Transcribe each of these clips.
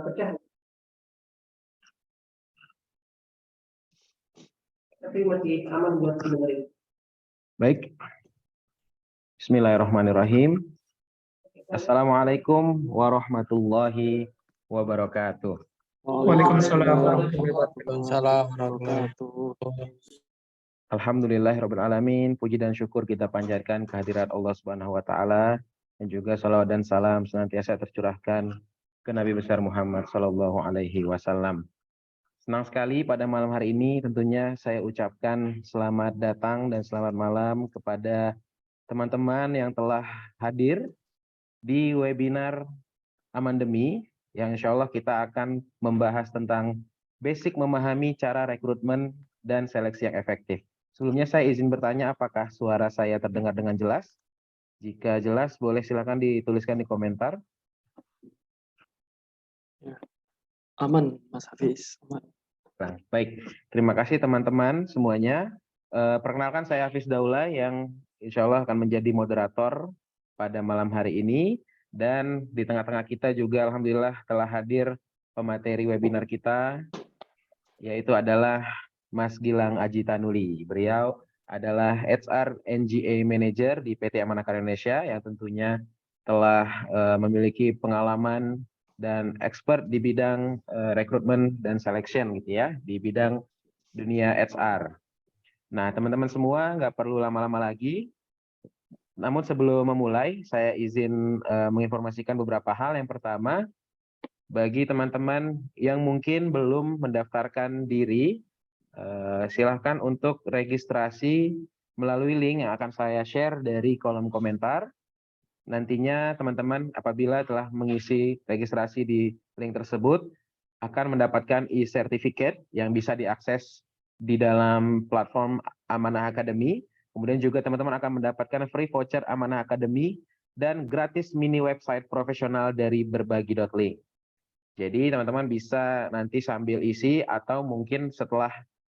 pecah. Tapi masih aman buat dengerin. Baik. Bismillahirrahmanirrahim. Assalamualaikum warahmatullahi wabarakatuh. Waalaikumsalam warahmatullahi wabarakatuh. Alhamdulillahirrabbilalamin. Puji dan syukur kita panjatkan kehadirat Allah Subhanahu wa Ta'ala, dan juga salawat dan salam senantiasa tercurahkan ke Nabi besar Muhammad Sallallahu Alaihi Wasallam. Senang sekali pada malam hari ini tentunya saya ucapkan selamat datang dan selamat malam kepada teman-teman yang telah hadir di webinar Amandemi, yang insya Allah kita akan membahas tentang basic memahami cara rekrutmen dan seleksi yang efektif. Sebelumnya saya izin bertanya, apakah suara saya terdengar dengan jelas? Jika jelas, boleh silakan dituliskan di komentar. Ya. Aman, Mas Hafiz. Aman. Nah, baik, terima kasih teman-teman semuanya. Perkenalkan saya Hafiz Daula yang insya Allah akan menjadi moderator pada malam hari ini. Dan di tengah-tengah kita juga alhamdulillah telah hadir pemateri webinar kita, yaitu adalah Mas Gilang Aji Tanuli. Beliau adalah HR NGA Manager di PT Amanah Indonesia yang tentunya telah memiliki pengalaman dan expert di bidang rekrutmen dan selection gitu ya, di bidang dunia HR. Nah, teman-teman semua nggak perlu lama-lama lagi. Namun sebelum memulai, saya izin menginformasikan beberapa hal. Yang pertama, bagi teman-teman yang mungkin belum mendaftarkan diri, silahkan untuk registrasi melalui link yang akan saya share dari kolom komentar. Nantinya teman-teman apabila telah mengisi registrasi di link tersebut akan mendapatkan e-certificate yang bisa diakses di dalam platform Amanah Academy. Kemudian juga teman-teman akan mendapatkan free voucher Amanah Academy dan gratis mini website profesional dari berbagi.link. Jadi teman-teman bisa nanti sambil isi atau mungkin setelah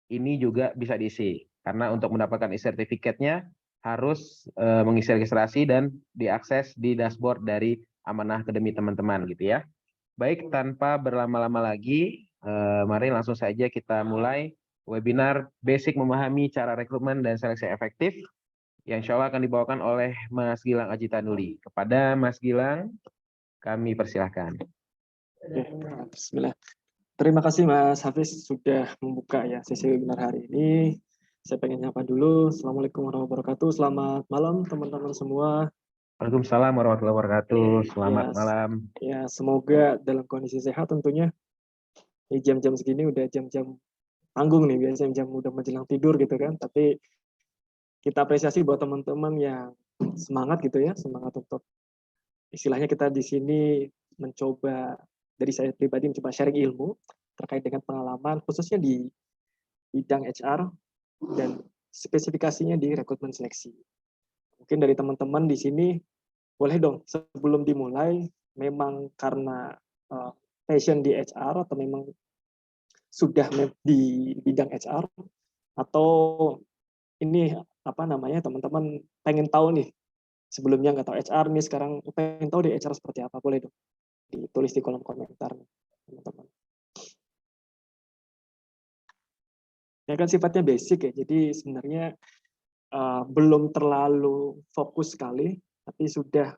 ini juga bisa diisi. Karena untuk mendapatkan e-certificate-nya harus mengisi registrasi dan diakses di dashboard dari Amanah Academy teman-teman gitu ya. Baik, tanpa berlama-lama lagi, mari langsung saja kita mulai webinar Basic Memahami Cara Rekrutmen dan Seleksi Efektif yang insya Allah akan dibawakan oleh Mas Gilang Aji Tanuli. Kepada Mas Gilang, kami persilahkan. Oke, bismillah. Terima kasih Mas Hafiz sudah membuka ya sesi webinar hari ini. Saya pengen nyapa dulu. Assalamualaikum warahmatullahi wabarakatuh. Selamat malam teman-teman semua. Waalaikumsalam warahmatullahi wabarakatuh. Selamat malam. Ya, semoga dalam kondisi sehat tentunya. Di jam-jam segini udah jam-jam tanggung nih, biasanya jam udah menjelang tidur gitu kan. Tapi kita apresiasi buat teman-teman yang semangat gitu ya, semangat untuk istilahnya kita di sini mencoba, dari saya pribadi mencoba sharing ilmu terkait dengan pengalaman khususnya di bidang HR dan spesifikasinya di rekrutmen seleksi. Mungkin dari teman-teman di sini boleh dong sebelum dimulai, memang karena passion di HR atau memang sudah di bidang HR, atau ini apa namanya teman-teman pengen tahu nih sebelumnya nggak tahu HR nih, sekarang pengen tahu di HR seperti apa, boleh dong ditulis di kolom komentar teman-teman. Ya kan sifatnya basic ya, jadi sebenarnya belum terlalu fokus sekali, tapi sudah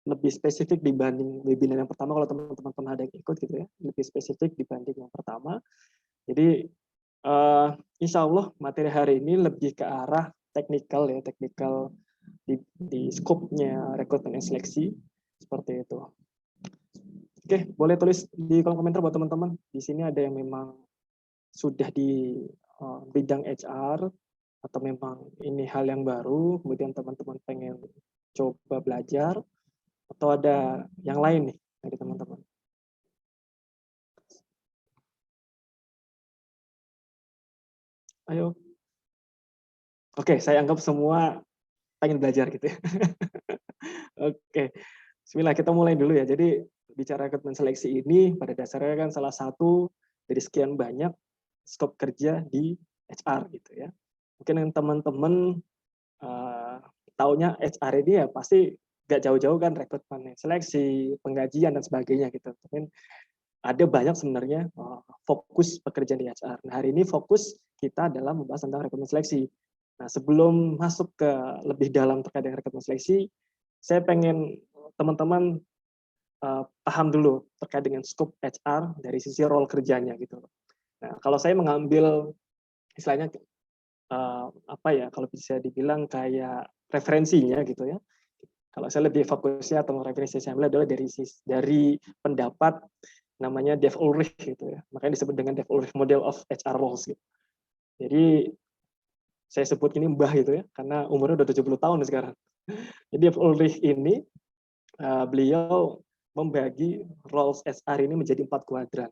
lebih spesifik dibanding webinar yang pertama. Kalau teman-teman pernah ada yang ikut gitu ya, lebih spesifik dibanding yang pertama. Jadi insya Allah materi hari ini lebih ke arah teknikal ya, teknikal di scope-nya rekrutmen dan seleksi seperti itu. Oke, boleh tulis di kolom komentar buat teman-teman. Di sini ada yang memang sudah di bidang HR atau memang ini hal yang baru, kemudian teman-teman pengen coba belajar, atau ada yang lain nih dari teman-teman. Ayo. Oke, saya anggap semua pengen belajar gitu ya. Oke, bismillah, kita mulai dulu ya. Jadi bicara rekrutmen seleksi ini pada dasarnya kan salah satu dari sekian banyak skop kerja di HR gitu ya. Mungkin yang teman-teman taunya HR ini ya pasti nggak jauh-jauh kan rekrutmen, seleksi, penggajian dan sebagainya gitu. Tapi ada banyak sebenarnya fokus pekerjaan di HR. Nah, hari ini fokus kita adalah membahas tentang rekrutmen seleksi. Nah, sebelum masuk ke lebih dalam terkait dengan rekrutmen seleksi, saya pengen teman-teman paham dulu terkait dengan scope HR dari sisi role kerjanya gitu. Nah, kalau saya mengambil istilahnya apa ya, kalau bisa dibilang kayak referensinya gitu ya. Kalau saya lebih fokusnya atau referensi saya ambil adalah dari pendapat namanya Dave Ulrich gitu ya. Makanya disebut dengan Dave Ulrich Model of HR Roles gitu. Jadi saya sebut ini Mbah gitu ya, karena umurnya udah 70 tahun sekarang. Jadi Dave Ulrich ini beliau membagi roles HR ini menjadi 4 kuadran.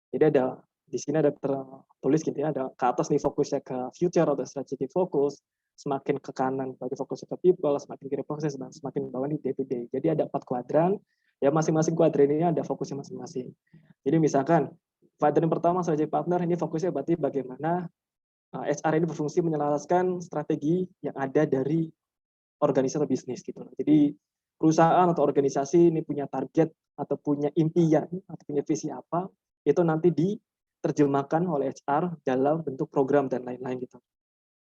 Jadi ada di sini ada tertulis gitu ya, ada ke atas nih fokusnya ke future atau strategic focus, semakin ke kanan bagi fokusnya ke people, semakin kiri proses, dan semakin bawah nih day to day. Jadi ada 4 kuadran, ya masing-masing kuadran ini ada fokusnya masing-masing. Jadi misalkan kuadran pertama strategic partner ini fokusnya berarti bagaimana HR ini berfungsi menyelaraskan strategi yang ada dari organisasi atau bisnis gitu. Jadi perusahaan atau organisasi ini punya target atau punya impian atau punya visi apa, itu nanti diterjemahkan oleh HR dalam bentuk program dan lain-lain gitu.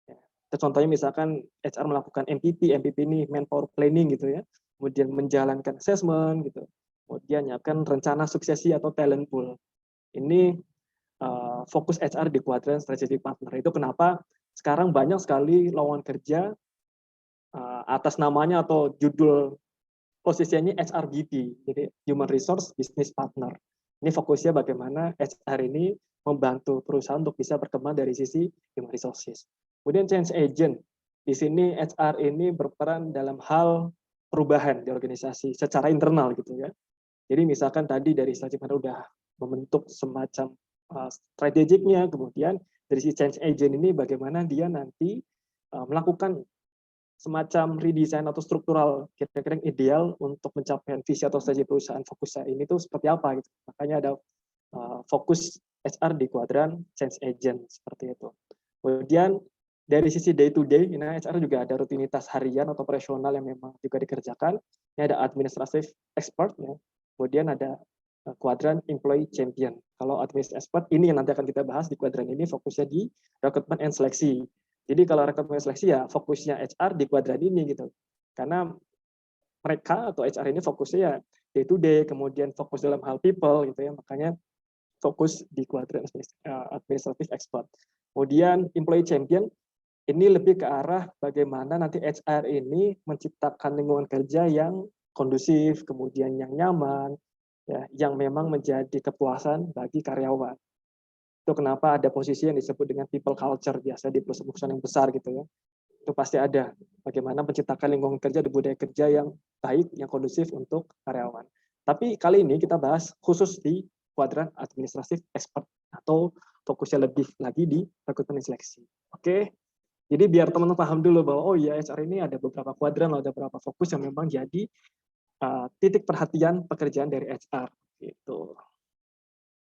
Ya. Contohnya misalkan HR melakukan MPP ini manpower planning gitu ya, kemudian menjalankan assessment gitu, kemudian nyiapkan rencana suksesi atau talent pool. Ini fokus HR di kuadran strategic partner. Itu kenapa sekarang banyak sekali lowongan kerja atas namanya atau judul posisinya HRBP, jadi Human Resource Business Partner. Ini fokusnya bagaimana HR ini membantu perusahaan untuk bisa berkembang dari sisi human resources. Kemudian change agent, di sini HR ini berperan dalam hal perubahan di organisasi secara internal gitu ya. Jadi misalkan tadi dari strategic partner udah membentuk semacam strategiknya, kemudian dari si change agent ini bagaimana dia nanti melakukan semacam redesign atau struktural kira-kira yang ideal untuk mencapai visi atau strategi perusahaan fokusnya ini tuh seperti apa gitu. Makanya ada fokus HR di kuadran change agent seperti itu. Kemudian dari sisi day to day, ini HR juga ada rutinitas harian atau operasional yang memang juga dikerjakan. Ini ada administrative expert, ya. Kemudian ada kuadran employee champion. Kalau administrative expert ini yang nanti akan kita bahas di kuadran ini fokusnya di recruitment and seleksi. Jadi kalau recruitment seleksi ya fokusnya HR di kuadran ini gitu. Karena mereka atau HR ini fokusnya ya day to day, kemudian fokus dalam hal people gitu ya. Makanya fokus di kuadran administrative expert. Kemudian employee champion ini lebih ke arah bagaimana nanti HR ini menciptakan lingkungan kerja yang kondusif, kemudian yang nyaman, ya, yang memang menjadi kepuasan bagi karyawan. Itu kenapa ada posisi yang disebut dengan people culture biasa di perusahaan yang besar gitu ya. Itu pasti ada bagaimana menciptakan lingkungan kerja dan budaya kerja yang baik, yang kondusif untuk karyawan. Tapi kali ini kita bahas khusus di kuadran administratif expert atau fokusnya lebih lagi di rekrutmen seleksi. Oke. Jadi biar teman-teman paham dulu bahwa oh ya HR ini ada beberapa kuadran, ada beberapa fokus yang memang jadi titik perhatian pekerjaan dari HR gitu.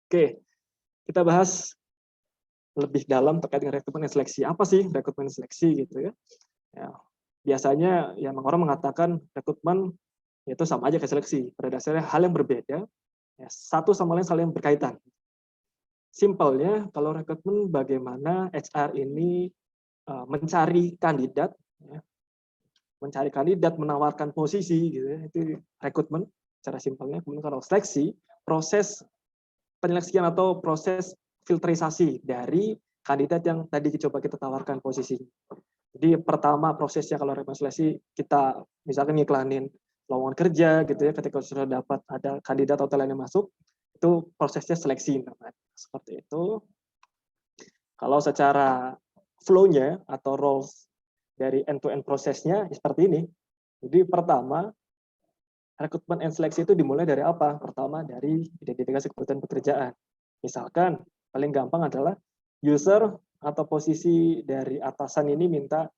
Oke, kita bahas lebih dalam terkait dengan rekrutmen dan seleksi. Apa sih rekrutmen dan seleksi gitu ya? Ya, biasanya ya orang mengatakan rekrutmen itu sama aja kayak seleksi. Pada dasarnya hal yang berbeda, ya, satu sama lain saling berkaitan. Simpelnya kalau rekrutmen bagaimana HR ini mencari kandidat, ya, menawarkan posisi gitu ya, itu rekrutmen secara simpelnya. Kemudian kalau seleksi, proses penyeleksian atau proses filterisasi dari kandidat yang tadi coba kita tawarkan posisinya. Jadi pertama prosesnya kalau rekrutmen seleksi kita misalkan ngiklanin lowongan kerja gitu ya, ketika sudah dapat ada kandidat atau talent yang masuk, itu prosesnya seleksi namanya. Seperti itu. Kalau secara flow-nya atau roles dari end-to-end prosesnya seperti ini. Jadi pertama, rekrutmen and seleksi itu dimulai dari apa? Pertama dari identifikasi kebutuhan pekerjaan. Misalkan paling gampang adalah user atau posisi dari atasan ini minta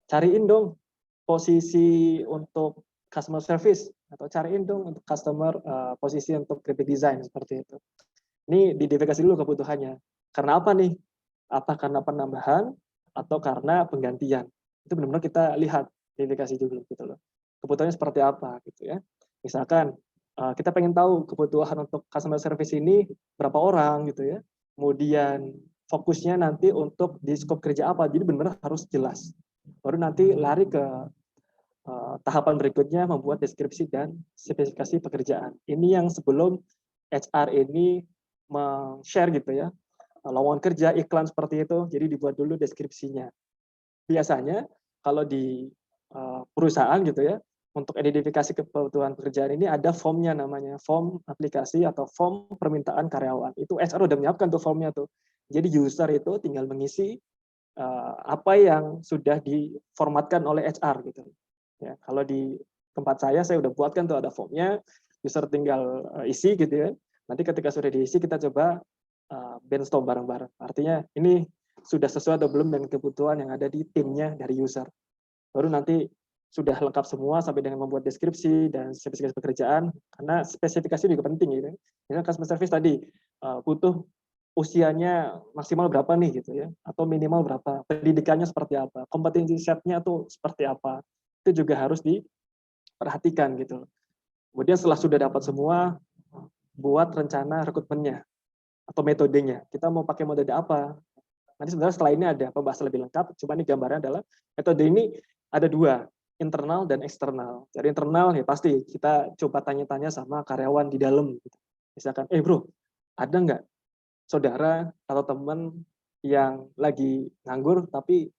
cariin dong posisi untuk customer service atau cariin dong untuk customer posisi untuk graphic design seperti itu. Ini diidentifikasi dulu kebutuhannya. Karena apa nih? Apa karena penambahan atau karena penggantian? Itu benar-benar kita lihat identifikasi dulu gitu loh. Kebutuhannya seperti apa gitu ya. Misalkan kita pengen tahu kebutuhan untuk customer service ini berapa orang gitu ya. Kemudian fokusnya nanti untuk di scope kerja apa. Jadi benar harus jelas. Baru nanti lari ke tahapan berikutnya membuat deskripsi dan spesifikasi pekerjaan. Ini yang sebelum HR ini share gitu ya, lowongan kerja, iklan seperti itu, jadi dibuat dulu deskripsinya. Biasanya kalau di perusahaan gitu ya, untuk identifikasi kebutuhan pekerjaan ini ada formnya namanya, form aplikasi atau form permintaan karyawan. Itu HR udah menyiapkan tuh formnya tuh. Jadi user itu tinggal mengisi apa yang sudah diformatkan oleh HR gitu. Ya, kalau di tempat saya udah buatkan tuh ada formnya, user tinggal isi gitu ya. Nanti ketika sudah diisi kita coba brainstorm bareng-bareng. Artinya ini sudah sesuai atau belum dengan kebutuhan yang ada di timnya dari user. Baru nanti sudah lengkap semua sampai dengan membuat deskripsi dan spesifikasi pekerjaan, karena spesifikasi juga penting gitu. Misalnya customer service tadi butuh usianya maksimal berapa nih gitu ya, atau minimal berapa, pendidikannya seperti apa, kompetensi setnya tuh seperti apa, itu juga harus diperhatikan gitu. Kemudian setelah sudah dapat semua, buat rencana rekrutmennya atau metodenya. Kita mau pakai metode apa? Nanti sebenarnya setelah ini ada pembahasan lebih lengkap, cuma ini gambarnya adalah metode ini ada dua, internal dan eksternal. Dari internal ya pasti kita coba tanya-tanya sama karyawan di dalam. Misalkan, bro, ada nggak saudara atau teman yang lagi nganggur tapi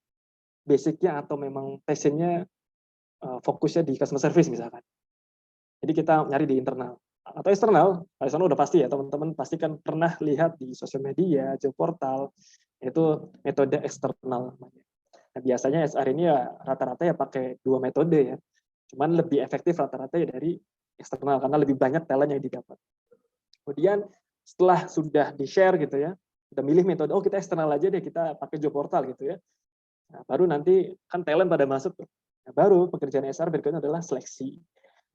basicnya atau memang passionnya fokusnya di customer service misalkan. Jadi kita nyari di internal. Atau eksternal udah pasti ya, teman-teman pasti kan pernah lihat di sosial media, job portal, itu metode eksternal. Nah, biasanya SR ini ya rata-rata ya pakai dua metode ya. Cuman lebih efektif rata-rata ya dari eksternal karena lebih banyak talent yang didapat. Kemudian setelah sudah di-share gitu ya, kita milih metode, kita eksternal aja deh, kita pakai job portal gitu ya. Nah, baru nanti kan talent pada masuk. Nah, baru pekerjaan SR berikutnya adalah seleksi.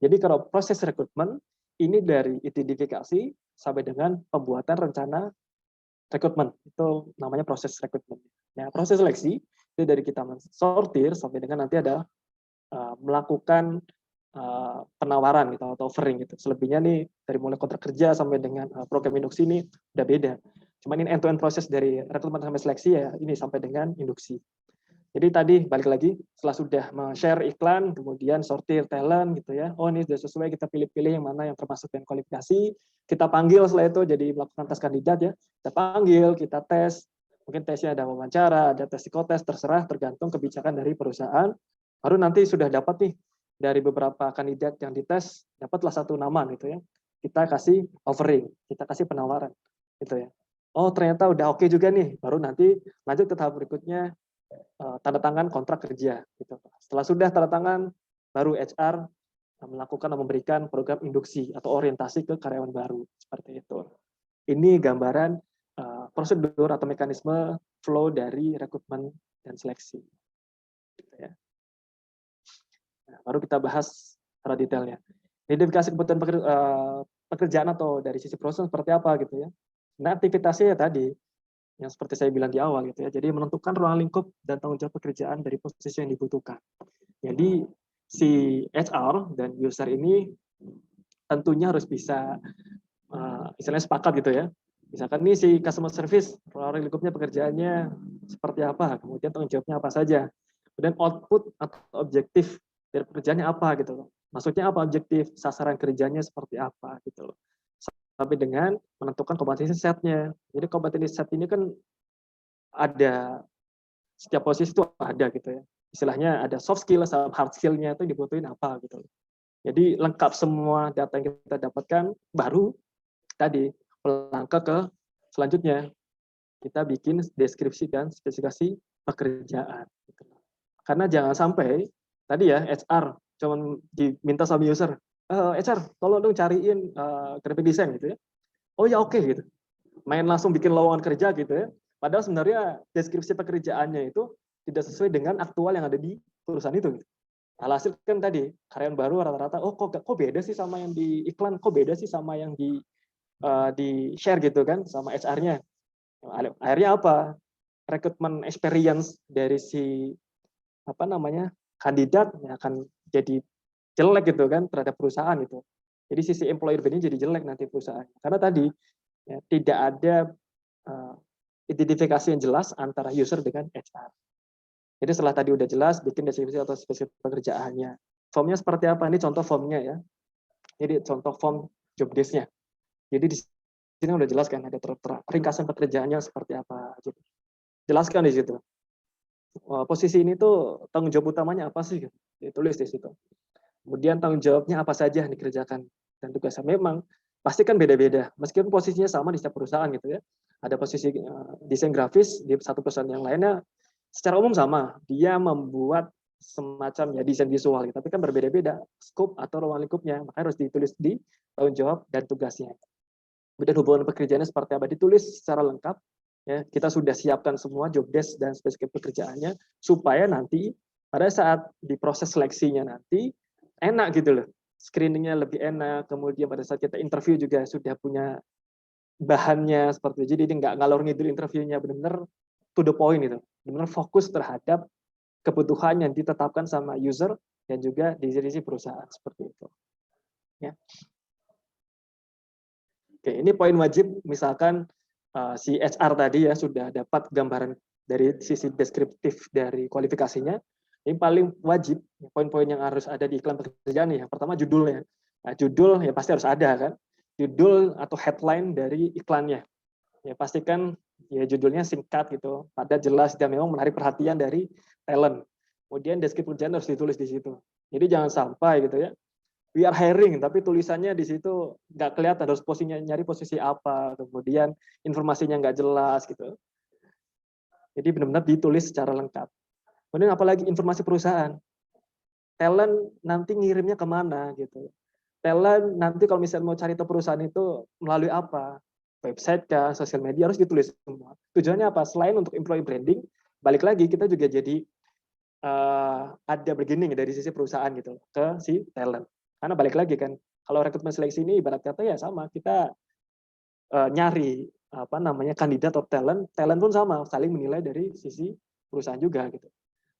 Jadi kalau proses rekrutmen ini dari identifikasi sampai dengan pembuatan rencana rekrutmen. Itu namanya proses rekrutmen. Nah, proses seleksi itu dari kita sortir sampai dengan nanti ada melakukan penawaran gitu atau offering gitu. Selebihnya nih dari mulai kontrak kerja sampai dengan program induksi ini udah beda. Cuman ini end-to-end proses dari rekrutmen sampai seleksi ya ini sampai dengan induksi. Jadi tadi balik lagi setelah sudah share iklan, kemudian sortir talent gitu ya. Oh ini sudah sesuai, kita pilih-pilih yang mana yang termasuk dengan kualifikasi. Kita panggil setelah itu jadi melakukan tes kandidat ya. Kita panggil, kita tes. Mungkin tesnya ada wawancara, ada tes psikotes, terserah tergantung kebijakan dari perusahaan. Baru nanti sudah dapat nih dari beberapa kandidat yang dites, dapatlah satu nama gitu ya. Kita kasih offering, kita kasih penawaran gitu ya. Oh ternyata udah oke juga nih. Baru nanti lanjut ke tahap berikutnya, tanda tangan kontrak kerja gitu. Setelah sudah tanda tangan, baru HR melakukan atau memberikan program induksi atau orientasi ke karyawan baru seperti itu. Ini gambaran prosedur atau mekanisme flow dari rekrutmen dan seleksi. Gitu ya. Nah, baru kita bahas secara detailnya. Identifikasi kebutuhan pekerjaan atau dari sisi proses seperti apa gitu ya. Nah, aktivitasnya ya tadi yang seperti saya bilang di awal gitu ya. Jadi menentukan ruang lingkup dan tanggung jawab pekerjaan dari posisi yang dibutuhkan. Jadi si HR dan user ini tentunya harus bisa istilahnya sepakat gitu ya. Misalkan nih si customer service, ruang lingkupnya pekerjaannya seperti apa, kemudian tanggung jawabnya apa saja. Kemudian output atau objektif dari pekerjaannya apa gitu loh. Maksudnya apa objektif, sasaran kerjanya seperti apa gitu loh. Sampai dengan menentukan kompetensi setnya. Jadi kompetensi set ini kan ada setiap posisi itu ada gitu ya. Istilahnya ada soft skill sama hard skill-nya itu dibutuhin apa gitu. Jadi lengkap semua data yang kita dapatkan, baru tadi melangkah ke selanjutnya kita bikin deskripsi dan spesifikasi pekerjaan. Karena jangan sampai tadi ya HR cuman diminta sama user, HR tolong dong cariin graphic design gitu ya. Oh ya oke gitu. Main langsung bikin lowongan kerja gitu ya. Padahal sebenarnya deskripsi pekerjaannya itu tidak sesuai dengan aktual yang ada di perusahaan itu. Alhasil kan tadi karyawan baru rata-rata, kok beda sih sama yang di iklan, kok beda sih sama yang di share gitu kan sama HR-nya. Akhirnya apa? Rekrutmen experience dari si kandidat ya akan jadi jelek gitu kan terhadap perusahaan itu. Jadi sisi employer branding jadi jelek nanti perusahaan. Karena tadi ya, tidak ada identifikasi yang jelas antara user dengan HR. Jadi setelah tadi udah jelas bikin deskripsi atau spesifik pekerjaannya. Formnya seperti apa? Ini contoh formnya ya. Jadi contoh form job desk-nya. Jadi di sini udah jelas kan ada tertera ringkasan pekerjaannya seperti apa. Gitu. Jelaskan di situ. Posisi ini tuh tanggung jawab utamanya apa sih? Ditulis di situ. Kemudian tanggung jawabnya apa saja yang dikerjakan dan tugasnya. Memang pasti kan beda-beda. Meskipun posisinya sama di setiap perusahaan gitu ya. Ada posisi desain grafis di satu perusahaan yang lainnya secara umum sama. Dia membuat semacam ya desain visual gitu. Tapi kan berbeda-beda scope atau ruang lingkupnya. Makanya harus ditulis di tanggung jawab dan tugasnya. Kemudian hubungan pekerjaannya seperti apa ditulis secara lengkap. Ya, kita sudah siapkan semua job desk dan spesifik pekerjaannya supaya nanti pada saat di proses seleksinya nanti enak gitu loh. Screeningnya lebih enak, kemudian pada saat kita interview juga sudah punya bahannya seperti itu. Jadi nggak ngalor ngidul interviewnya, benar-benar to the point itu. Benar-benar fokus terhadap kebutuhan yang ditetapkan sama user dan juga di sisi perusahaan seperti itu. Ya. Oke, ini poin wajib misalkan si HR tadi ya sudah dapat gambaran dari sisi deskriptif dari kualifikasinya. Ini paling wajib poin-poin yang harus ada di iklan pekerjaan nih. Yang pertama judulnya. Nah, judul ya pasti harus ada kan. Judul atau headline dari iklannya. Ya pastikan ya judulnya singkat gitu, padat, jelas dan memang menarik perhatian dari talent. Kemudian deskripsi pekerjaan harus ditulis di situ. Jadi jangan sampai gitu ya. We are hiring, tapi tulisannya di situ nggak kelihatan harus posisinya nyari posisi apa, kemudian informasinya nggak jelas gitu. Jadi benar-benar ditulis secara lengkap. Kemudian apalagi informasi perusahaan. Talent nanti ngirimnya kemana gitu. Talent nanti kalau misalnya mau cari tahu perusahaan itu melalui apa? Website kah, sosial media harus ditulis semua. Tujuannya apa? Selain untuk employee branding, balik lagi kita juga jadi ada beginning dari sisi perusahaan gitu ke si talent. Karena balik lagi kan, kalau rekrutmen seleksi ini ibarat kata ya sama, kita nyari apa namanya kandidat atau talent pun sama, saling menilai dari sisi perusahaan juga gitu.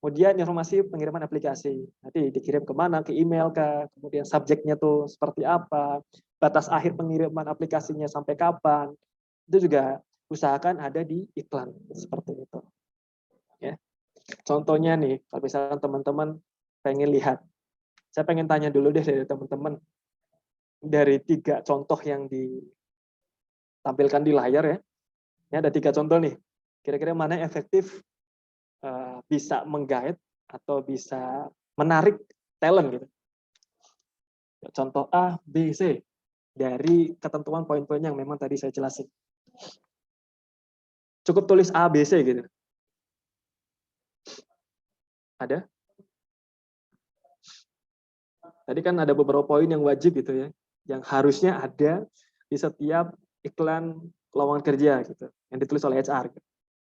Kemudian informasi pengiriman aplikasi, nanti dikirim kemana, ke email kah, kemudian subjeknya tuh seperti apa, batas akhir pengiriman aplikasinya sampai kapan, itu juga usahakan ada di iklan seperti itu. Ya. Contohnya nih, kalau misalkan teman-teman pengen lihat, saya pengen tanya dulu deh dari teman-teman, dari 3 contoh yang ditampilkan di layar ya, ini ada 3 contoh nih, kira-kira mana yang efektif bisa menggait atau bisa menarik talent gitu. Contoh A, B, C dari ketentuan poin-poin yang memang tadi saya jelasin. Cukup tulis A, B, C gitu. Ada? Tadi kan ada beberapa poin yang wajib gitu ya, yang harusnya ada di setiap iklan lowongan kerja gitu, yang ditulis oleh HR. Gitu.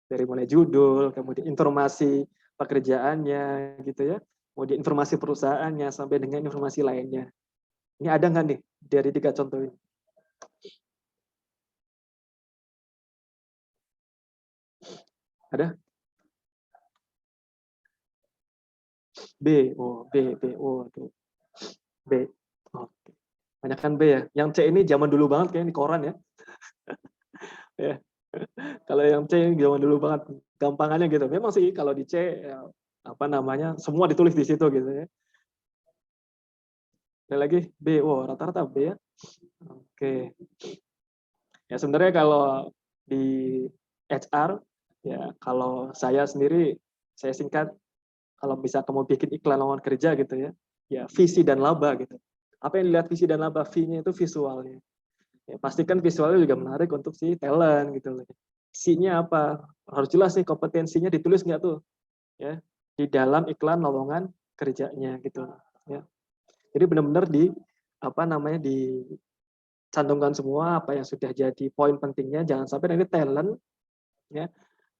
Dari mulai judul, kemudian informasi pekerjaannya gitu ya, kemudian informasi perusahaannya sampai dengan informasi lainnya. Ini ada nggak nih dari 3 contoh ini? Ada? B, oh B, tuh. B. Oke. Banyak kan B ya. Yang C ini zaman dulu banget kayaknya di koran ya. Ya. Kalau yang C ini zaman dulu banget, gampangannya gitu. Memang sih kalau di C ya, apa namanya, semua ditulis di situ gitu ya. Ada lagi B, rata-rata B ya. Oke. Ya sebenarnya kalau di HR ya kalau saya sendiri saya singkat kalau bisa kamu bikin iklan lowongan kerja gitu ya. Ya visi dan laba gitu. Apa yang dilihat visi dan laba? V-nya itu visualnya. Ya, pastikan visualnya juga menarik untuk si talent gitu loh. C-nya apa? Harus jelas nih kompetensinya ditulis nggak tuh ya di dalam iklan lowongan kerjanya gitu ya. Jadi benar-benar di apa namanya dicantumkan semua apa yang sudah jadi poin pentingnya, jangan sampai nanti talent ya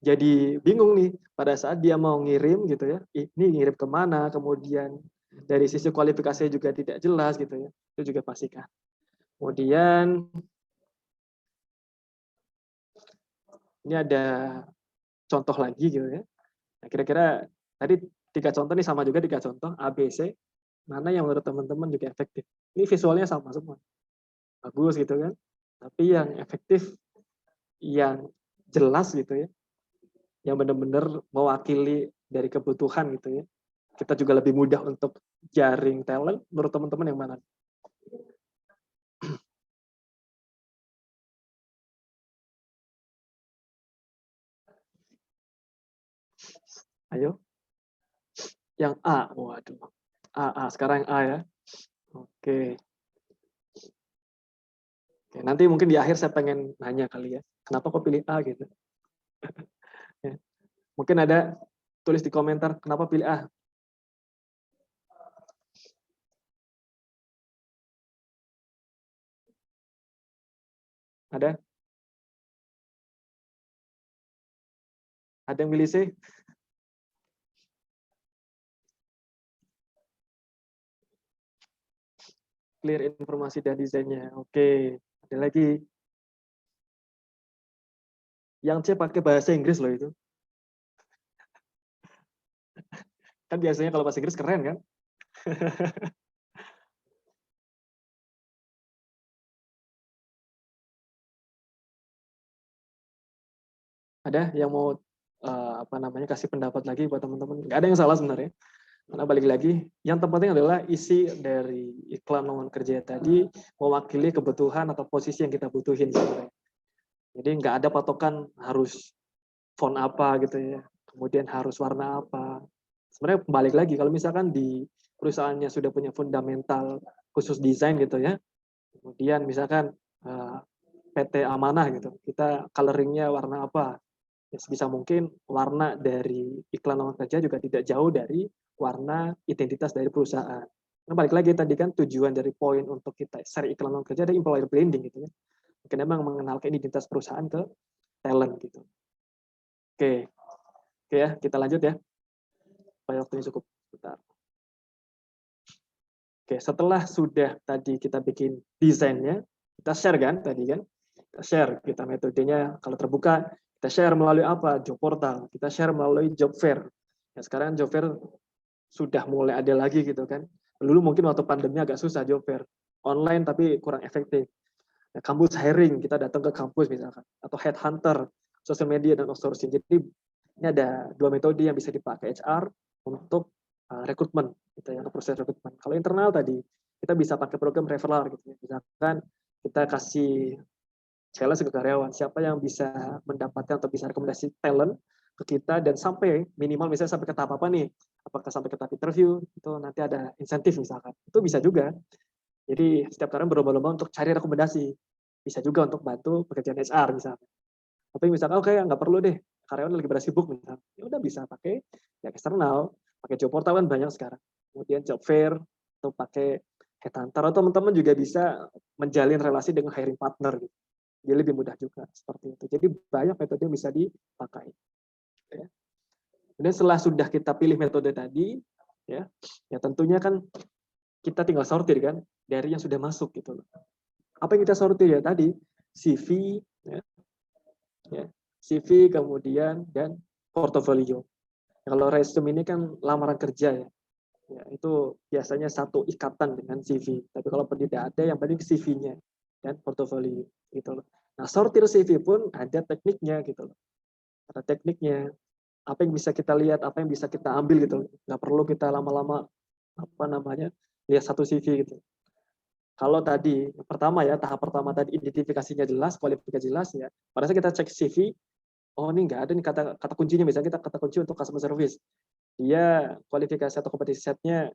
jadi bingung nih pada saat dia mau ngirim gitu ya. Ini ngirim kemana, kemudian dari sisi kualifikasinya juga tidak jelas gitu ya. Itu juga pastikan. Kemudian ini ada contoh lagi gitu ya. Nah, kira-kira tadi 3 contoh nih, sama juga 3 contoh A, B, C. Mana yang menurut teman-teman juga efektif? Ini visualnya sama semua, bagus gitu kan. Tapi yang efektif, yang jelas gitu ya, yang benar-benar mewakili dari kebutuhan gitu ya. Kita juga lebih mudah untuk jaring talent, menurut teman-teman yang mana? Ayo. Yang A, waduh. A, sekarang yang A ya. Oke. Oke, nanti mungkin di akhir saya pengen nanya kali ya, kenapa kok pilih A gitu. Ya. Mungkin ada tulis di komentar, kenapa pilih A? Ada? Ada yang pilih C? Clear informasi dan desainnya. Oke, ada lagi. Yang C pakai bahasa Inggris loh itu. Kan biasanya kalau bahasa Inggris keren kan? Ada yang mau kasih pendapat lagi buat teman-teman? Nggak ada yang salah sebenarnya. Karena balik lagi, yang terpenting adalah isi dari iklan lowongan kerja tadi mewakili kebutuhan atau posisi yang kita butuhin sebenarnya. Jadi nggak ada patokan harus font apa gitu ya, kemudian harus warna apa. Sebenarnya balik lagi, kalau misalkan di perusahaannya sudah punya fundamental khusus desain gitu ya, kemudian misalkan PT Amanah gitu, kita coloringnya warna apa, ya sebisa mungkin warna dari iklan lowongan kerja juga tidak jauh dari warna identitas dari perusahaan. Nah, balik lagi tadi kan tujuan dari poin untuk kita share iklan lowongan kerja ada employer branding gitu ya. Mungkin memang mengenalkan identitas perusahaan ke talent gitu. Oke ya, kita lanjut ya. Supaya waktunya cukup. Bentar. Oke, setelah sudah tadi kita bikin desainnya, kita share kan tadi kan? Kita share, kita metodenya kalau terbuka, kita share melalui apa? Job portal, kita share melalui job fair. Nah, sekarang job fair sudah mulai ada lagi gitu kan. Dulu mungkin waktu pandemi agak susah job fair. Online tapi kurang efektif. Nah, kampus hiring, kita datang ke kampus misalkan. Atau headhunter, social media, dan outsourcing. Jadi ini ada 2 metode yang bisa dipakai HR untuk rekrutmen, gitu ya, untuk proses rekrutmen. Kalau internal tadi, kita bisa pakai program referral gitu ya. Misalkan kita kasih challenge ke karyawan, siapa yang bisa mendapatkan atau bisa rekomendasi talent ke kita dan sampai minimal misalnya sampai ke tahap apa nih, apakah sampai ke tahap interview, itu nanti ada insentif misalkan. Itu bisa juga. Jadi setiap karyawan berlomba-lomba untuk cari rekomendasi. Bisa juga untuk bantu pekerjaan HR misalnya. Tapi misalkan oke, nggak perlu deh, karyawan lagi pada sibuk misalnya. Ya udah bisa pakai yang eksternal, pakai job portal kan banyak sekarang. Kemudian job fair atau pakai headhunter, atau teman-teman juga bisa menjalin relasi dengan hiring partner gitu. Jadi lebih mudah juga seperti itu. Jadi banyak metode yang bisa dipakai. Ya. Kemudian setelah sudah kita pilih metode tadi, ya tentunya kan kita tinggal sortir kan dari yang sudah masuk gitu loh. Apa yang kita sortir ya tadi? CV, ya, CV kemudian dan portofolio. Kalau resume ini kan lamaran kerja ya. Ya, itu biasanya satu ikatan dengan CV. Tapi kalau tidak ada, yang penting CV-nya dan portofolio gitu loh. Nah, sortir CV pun ada tekniknya gitu loh. Ada tekniknya. Apa yang bisa kita lihat, apa yang bisa kita ambil gitu loh. Nggak perlu kita lama-lama lihat satu CV gitu. Kalau tadi pertama ya, tahap pertama tadi identifikasinya jelas, kualifikasi jelas ya. Pada saat kita cek CV, oh ini nggak ada nih kata kuncinya, misalnya kita kata kunci untuk customer service. Dia kualifikasi atau kompetensi setnya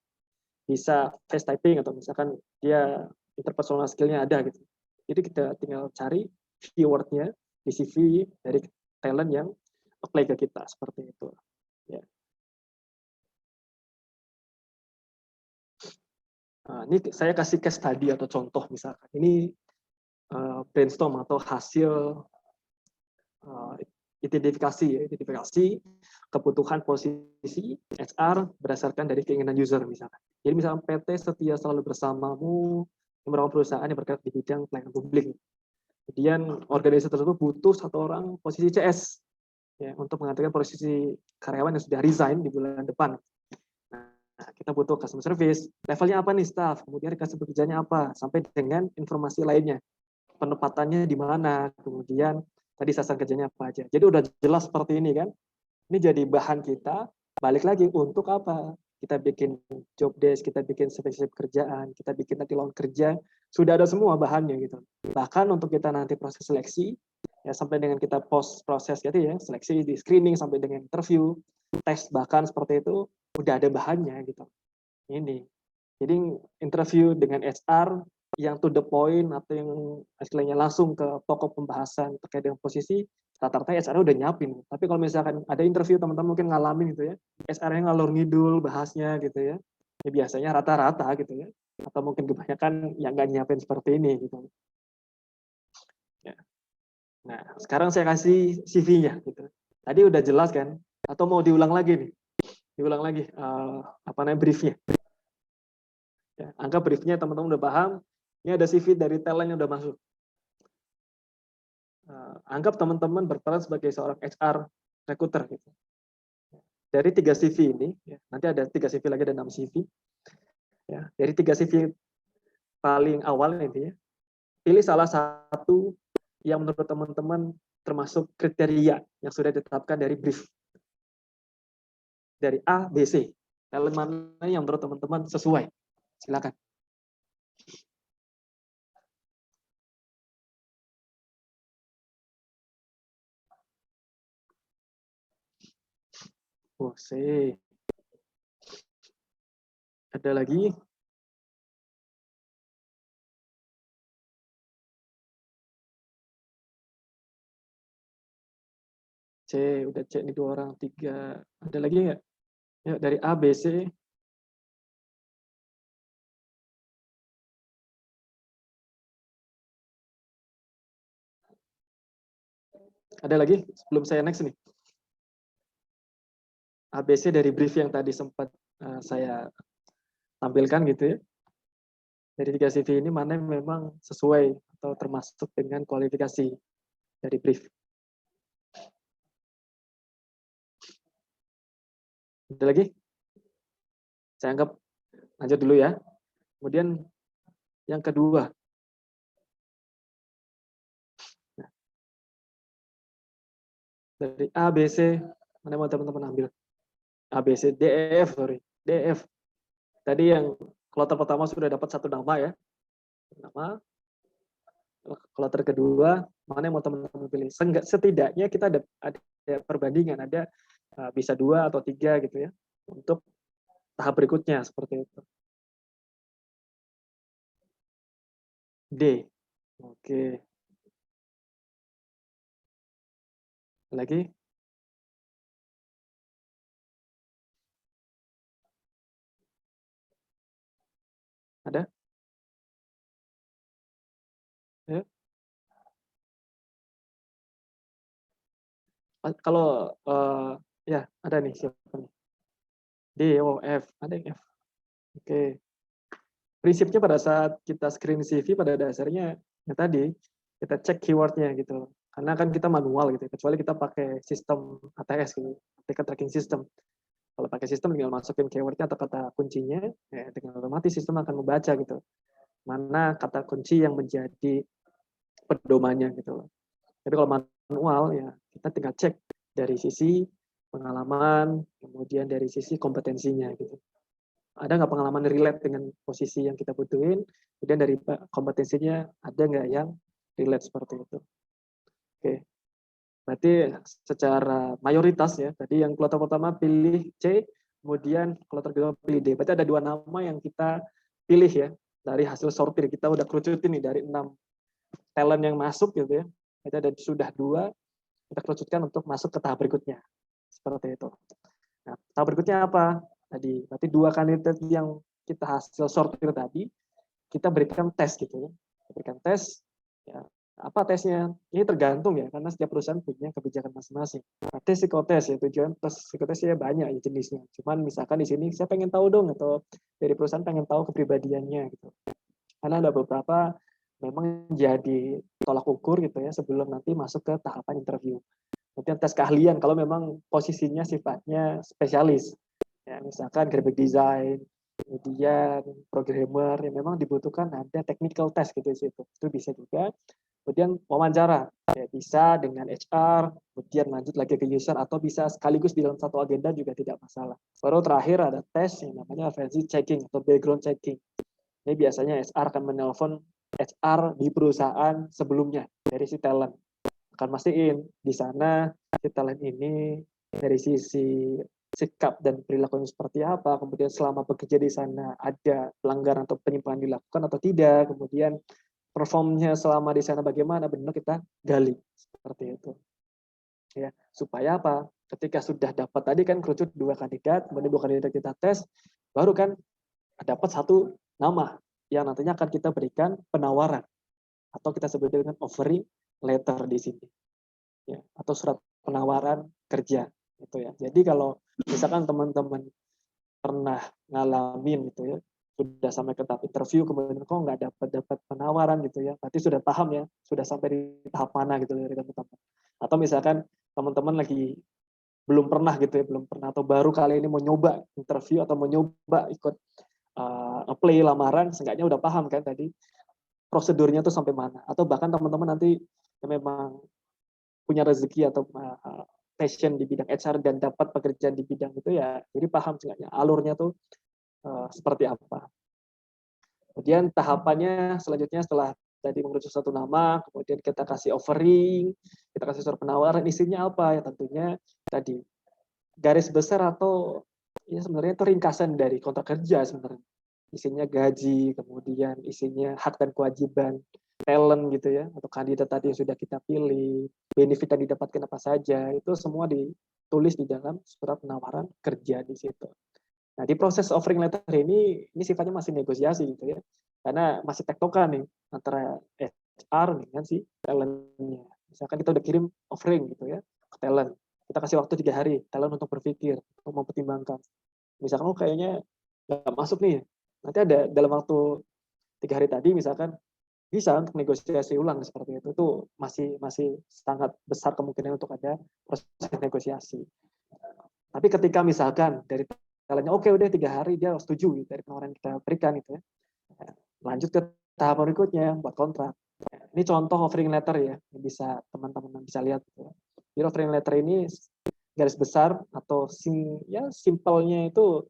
bisa face typing atau misalkan dia interpersonal skill-nya ada gitu. Jadi kita tinggal cari keyword-nya di CV dari talent yang apply ke kita seperti itu. Ya. Nah, ini saya kasih case study atau contoh misalkan. Ini brainstorm atau hasil identifikasi kebutuhan posisi HR berdasarkan dari keinginan user misalkan. Jadi misalkan PT setia selalu bersamamu, yang merupakan perusahaan yang bergerak di bidang pelayanan publik. Kemudian organisasi tersebut butuh 1 orang posisi CS ya, untuk menggantikan posisi karyawan yang sudah resign di bulan depan. Nah, kita butuh customer service, levelnya apa nih staff, kemudian customer kerjanya apa, sampai dengan informasi lainnya, penempatannya di mana, kemudian tadi sasaran kerjanya apa aja. Jadi udah jelas seperti ini kan. Ini jadi bahan kita, balik lagi untuk apa? Kita bikin job desk, kita bikin spesifik kerjaan, kita bikin nanti lowongan kerja, sudah ada semua bahannya gitu. Bahkan untuk kita nanti proses seleksi, ya sampai dengan kita post proses gitu ya, seleksi di screening sampai dengan interview, tes bahkan seperti itu, udah ada bahannya gitu. Ini. Jadi interview dengan HR yang to the point atau yang istilahnya langsung ke pokok pembahasan terkait dengan posisi, rata-rata HR udah nyiapin. Tapi kalau misalkan ada interview teman-teman mungkin ngalamin gitu ya, HR-nya ngalor ngidul bahasnya gitu ya. Ya biasanya rata-rata gitu ya. Atau mungkin kebanyakan yang nggak nyiapin seperti ini gitu. Ya. Nah, sekarang saya kasih CV-nya gitu. Tadi udah jelas kan? Atau mau diulang lagi nih? Diulang lagi apa namanya briefnya. Ya, anggap briefnya teman-teman udah paham. Ini ada CV dari talent yang udah masuk. Anggap teman-teman berperan sebagai seorang HR recruiter gitu. Dari 3 CV ini, ya, nanti ada 3 CV lagi, ada 6 CV. Ya, dari 3 CV paling awal intinya, pilih salah satu yang menurut teman-teman termasuk kriteria yang sudah ditetapkan dari brief. Dari A, B, C. Talent mana yang menurut teman-teman sesuai? Silakan. Oh, C. Ada lagi? C, udah C nih 2 orang, 3. Ada lagi nggak? Ya, dari A, B, C. Ada lagi sebelum saya next nih? ABC dari brief yang tadi sempat saya tampilkan gitu ya. Dari 3 CV ini mana yang memang sesuai atau termasuk dengan kualifikasi dari brief. Ada lagi? Saya anggap lanjut dulu ya. Kemudian yang kedua. Dari A, B, C, mana mau teman-teman ambil? A, B, C, D, E, F, sorry. D, E, F. Tadi yang kloter pertama sudah dapat 1 nama ya. Nama. Kloter kedua, mana yang mau teman-teman pilih? Setidaknya kita ada perbandingan, ada bisa 2 atau 3 gitu ya. Untuk tahap berikutnya seperti itu. D. Oke. Lagi? Ada? Ya. Kalau ya ada nih siapa nih? D, O, F. Ada yang F. Oke. Prinsipnya pada saat kita screen CV pada dasarnya ya tadi kita cek keywordnya gitu. Karena kan kita manual gitu, kecuali kita pakai sistem ATS gitu, application tracking system. Kalau pakai sistem tinggal masukin keywordnya atau kata kuncinya, ya dengan otomatis sistem akan membaca gitu. Mana kata kunci yang menjadi pedomannya gitu. Tapi kalau manual ya kita tinggal cek dari sisi pengalaman, kemudian dari sisi kompetensinya gitu. Ada nggak pengalaman relate dengan posisi yang kita butuhin, kemudian dari kompetensinya ada nggak yang relate seperti itu. Oke, berarti secara mayoritas ya, tadi yang kloter pertama pilih C, kemudian kloter kedua pilih D. Berarti ada 2 nama yang kita pilih ya, dari hasil sortir. Kita udah kerucutin nih dari 6 talent yang masuk gitu ya. Kita ada sudah 2, kita kerucutkan untuk masuk ke tahap berikutnya. Seperti itu. Nah, tahap berikutnya apa? Tadi, berarti 2 kandidat yang kita hasil sortir tadi, kita berikan tes gitu ya. Berikan tes, ya, apa tesnya? Ini tergantung ya, karena setiap perusahaan punya kebijakan masing-masing. Nah, tes psikotes ya, tujuan tes psikotes ya banyak ya jenisnya. Cuman misalkan di sini saya pengen tahu dong, atau dari perusahaan pengen tahu kepribadiannya gitu. Karena ada beberapa memang jadi tolak ukur gitu ya sebelum nanti masuk ke tahapan interview. Kemudian tes keahlian kalau memang posisinya sifatnya spesialis. Ya, misalkan graphic design, kemudian programmer yang memang dibutuhkan ada technical test gitu di situ. Itu bisa juga. Kemudian wawancara, ya, bisa dengan HR, kemudian lanjut lagi ke user atau bisa sekaligus di dalam satu agenda juga tidak masalah. Baru terakhir ada tes yang namanya referensi checking atau background checking. Ini biasanya HR akan menelpon HR di perusahaan sebelumnya dari si talent. Akan mastiin di sana si talent ini dari sisi sikap dan perilakunya seperti apa, kemudian selama bekerja di sana ada pelanggaran atau penyimpangan dilakukan atau tidak, kemudian performnya selama di sana bagaimana, benar kita gali seperti itu. Ya, supaya apa? Ketika sudah dapat tadi kan kerucut 2 kandidat, kemudian 2 kandidat kita tes, baru kan dapat 1 nama yang nantinya akan kita berikan penawaran atau kita sebut dengan offering letter di sini. Ya, atau surat penawaran kerja gitu ya. Jadi kalau misalkan teman-teman pernah ngalamin gitu ya, sudah sampai ke tahap interview kemudian kok nggak dapat penawaran gitu ya, berarti sudah paham ya, sudah sampai di tahap mana gitu dari teman-teman. Atau misalkan teman-teman lagi belum pernah gitu ya, belum pernah atau baru kali ini mau nyoba interview atau mau nyoba ikut apply lamaran, seenggaknya udah paham kan tadi prosedurnya tuh sampai mana. Atau bahkan teman-teman nanti yang memang punya rezeki atau passion di bidang HR dan dapat pekerjaan di bidang itu ya, jadi paham seenggaknya alurnya tuh seperti apa. Kemudian tahapannya selanjutnya setelah tadi mengerucut 1 nama, kemudian kita kasih offering, kita kasih surat penawaran, isinya apa ya, tentunya tadi garis besar atau ya sebenarnya itu ringkasan dari kontrak kerja sebenarnya. Isinya gaji, kemudian isinya hak dan kewajiban talent gitu ya, atau kandidat tadi yang sudah kita pilih, benefit yang didapatkan apa saja, itu semua ditulis di dalam surat penawaran kerja di situ. Nah, di proses offering letter ini sifatnya masih negosiasi gitu ya, karena masih tektokan nih antara HR dengan si talent-nya. Misalkan kita udah kirim offering gitu ya ke talent, kita kasih waktu 3 hari talent untuk berpikir, untuk mempertimbangkan. Misalkan oh kayaknya nggak masuk nih, nanti ada dalam waktu 3 hari tadi misalkan bisa untuk negosiasi ulang seperti itu tuh masih sangat besar kemungkinan untuk ada proses negosiasi. Tapi ketika misalkan dari talentnya oke udah 3 hari dia setuju gitu, dari penawaran kita berikan gitu ya, lanjut ke tahap berikutnya buat kontrak. Ini contoh offering letter ya, yang bisa teman-teman bisa lihat. Gitu. Jadi offering letter ini garis besar atau simpelnya itu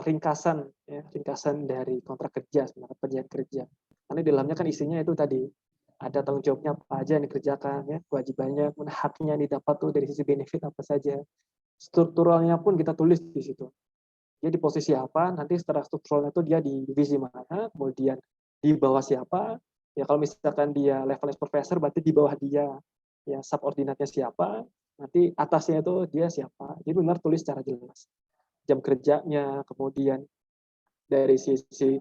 ringkasan dari kontrak kerja sebenarnya, perjanjian kerja. Karena di dalamnya kan isinya itu tadi ada tanggung jawabnya apa aja yang dikerjakan ya, kewajibannya, haknya yang didapat tuh dari sisi benefit apa saja. Strukturalnya pun kita tulis di situ. Dia di posisi apa, nanti setelah strukturalnya itu dia di divisi mana, kemudian di bawah siapa. Ya kalau misalkan dia levelnya profesor, berarti di bawah dia ya subordinatnya siapa, nanti atasnya itu dia siapa. Jadi benar tulis secara jelas. Jam kerjanya, kemudian dari sisi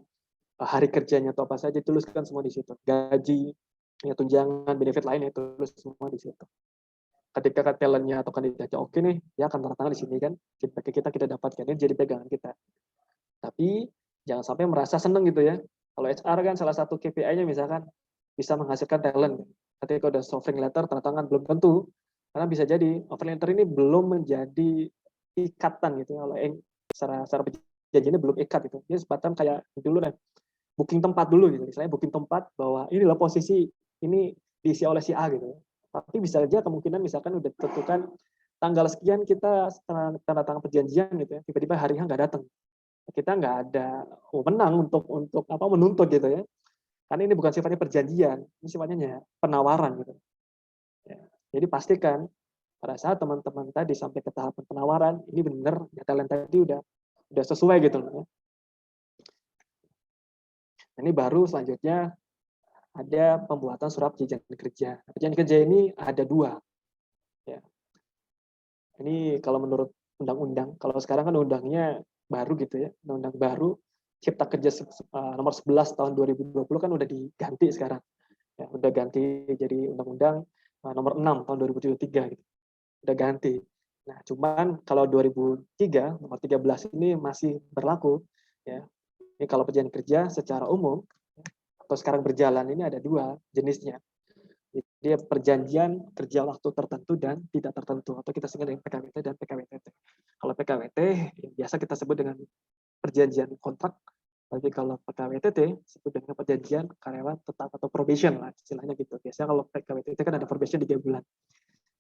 hari kerjanya atau apa saja, tuliskan semua di situ. Gaji, ya, tunjangan, benefit lainnya, tulis semua di situ. Ketika talentnya atau kandidatnya oke nih, dia akan tanda tangan di sini kan, feedback kita dapatkan, ini jadi pegangan kita. Tapi jangan sampai merasa seneng gitu ya. Kalau HR kan salah satu KPI-nya misalkan bisa menghasilkan talent. Ketika udah offering letter, tanda tangan belum tentu, karena bisa jadi offering letter ini belum menjadi ikatan gitu. Kalau secara perjanjiannya belum ikat gitu. Dia sebatan kayak dulu kan, booking tempat dulu gitu. Misalnya booking tempat bahwa inilah posisi ini diisi oleh si A gitu. Tapi bisa saja kemungkinan misalkan udah tentukan tanggal sekian kita tanda tangan perjanjian gitu ya, tiba-tiba hari nggak datang. Kita nggak ada wewenang untuk menuntut gitu ya. Karena ini bukan sifatnya perjanjian, ini sifatnya penawaran gitu. Ya. Jadi pastikan pada saat teman-teman tadi sampai ke tahapan penawaran, ini benar ya talent tadi udah sesuai gitu loh. Ya. Ini baru selanjutnya ada pembuatan surat perjanjian kerja. Perjanjian kerja ini ada 2. Ya. Ini kalau menurut undang-undang, kalau sekarang kan undangnya baru gitu ya, undang-undang baru Cipta Kerja nomor 11 tahun 2020 kan udah diganti sekarang. Ya, udah ganti jadi undang-undang nomor 6 tahun 2023 gitu. Udah ganti. Nah, cuman kalau 2003 nomor 13 ini masih berlaku ya. Ini kalau perjanjian kerja secara umum atau sekarang berjalan ini ada 2 jenisnya. Jadi perjanjian kerja waktu tertentu dan tidak tertentu, atau kita singkat dengan PKWT dan PKWTT. Kalau PKWT biasa kita sebut dengan perjanjian kontrak, tapi kalau PKWTT sebut dengan perjanjian karyawan tetap atau probation lah istilahnya gitu. Biasanya kalau PKWTT kan ada probation 3 bulan.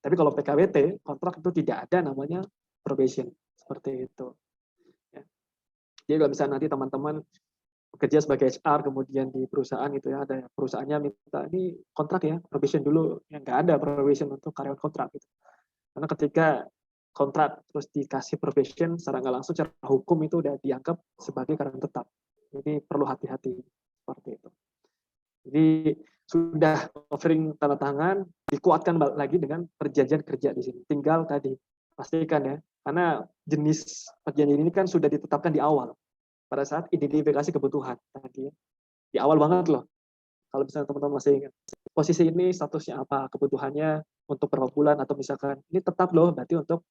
Tapi kalau PKWT kontrak itu tidak ada namanya probation, seperti itu. Ya. Jadi kalau misalnya nanti teman-teman bekerja sebagai HR kemudian di perusahaan gitu ya, ada perusahaannya minta ini kontrak ya, probation dulu, ya nggak ada probation untuk karyawan kontrak gitu. Karena ketika kontrak terus dikasih probation secara nggak langsung secara hukum itu udah dianggap sebagai karyawan tetap. Jadi perlu hati-hati seperti itu. Jadi sudah offering tanda tangan, dikuatkan lagi dengan perjanjian kerja di sini. Tinggal tadi pastikan ya, karena jenis perjanjian ini kan sudah ditetapkan di awal pada saat identifikasi kebutuhan tadi ya. Di awal banget loh. Kalau misalnya teman-teman masih ingat, posisi ini statusnya apa, kebutuhannya untuk berapa bulan, atau misalkan ini tetap loh, berarti untuk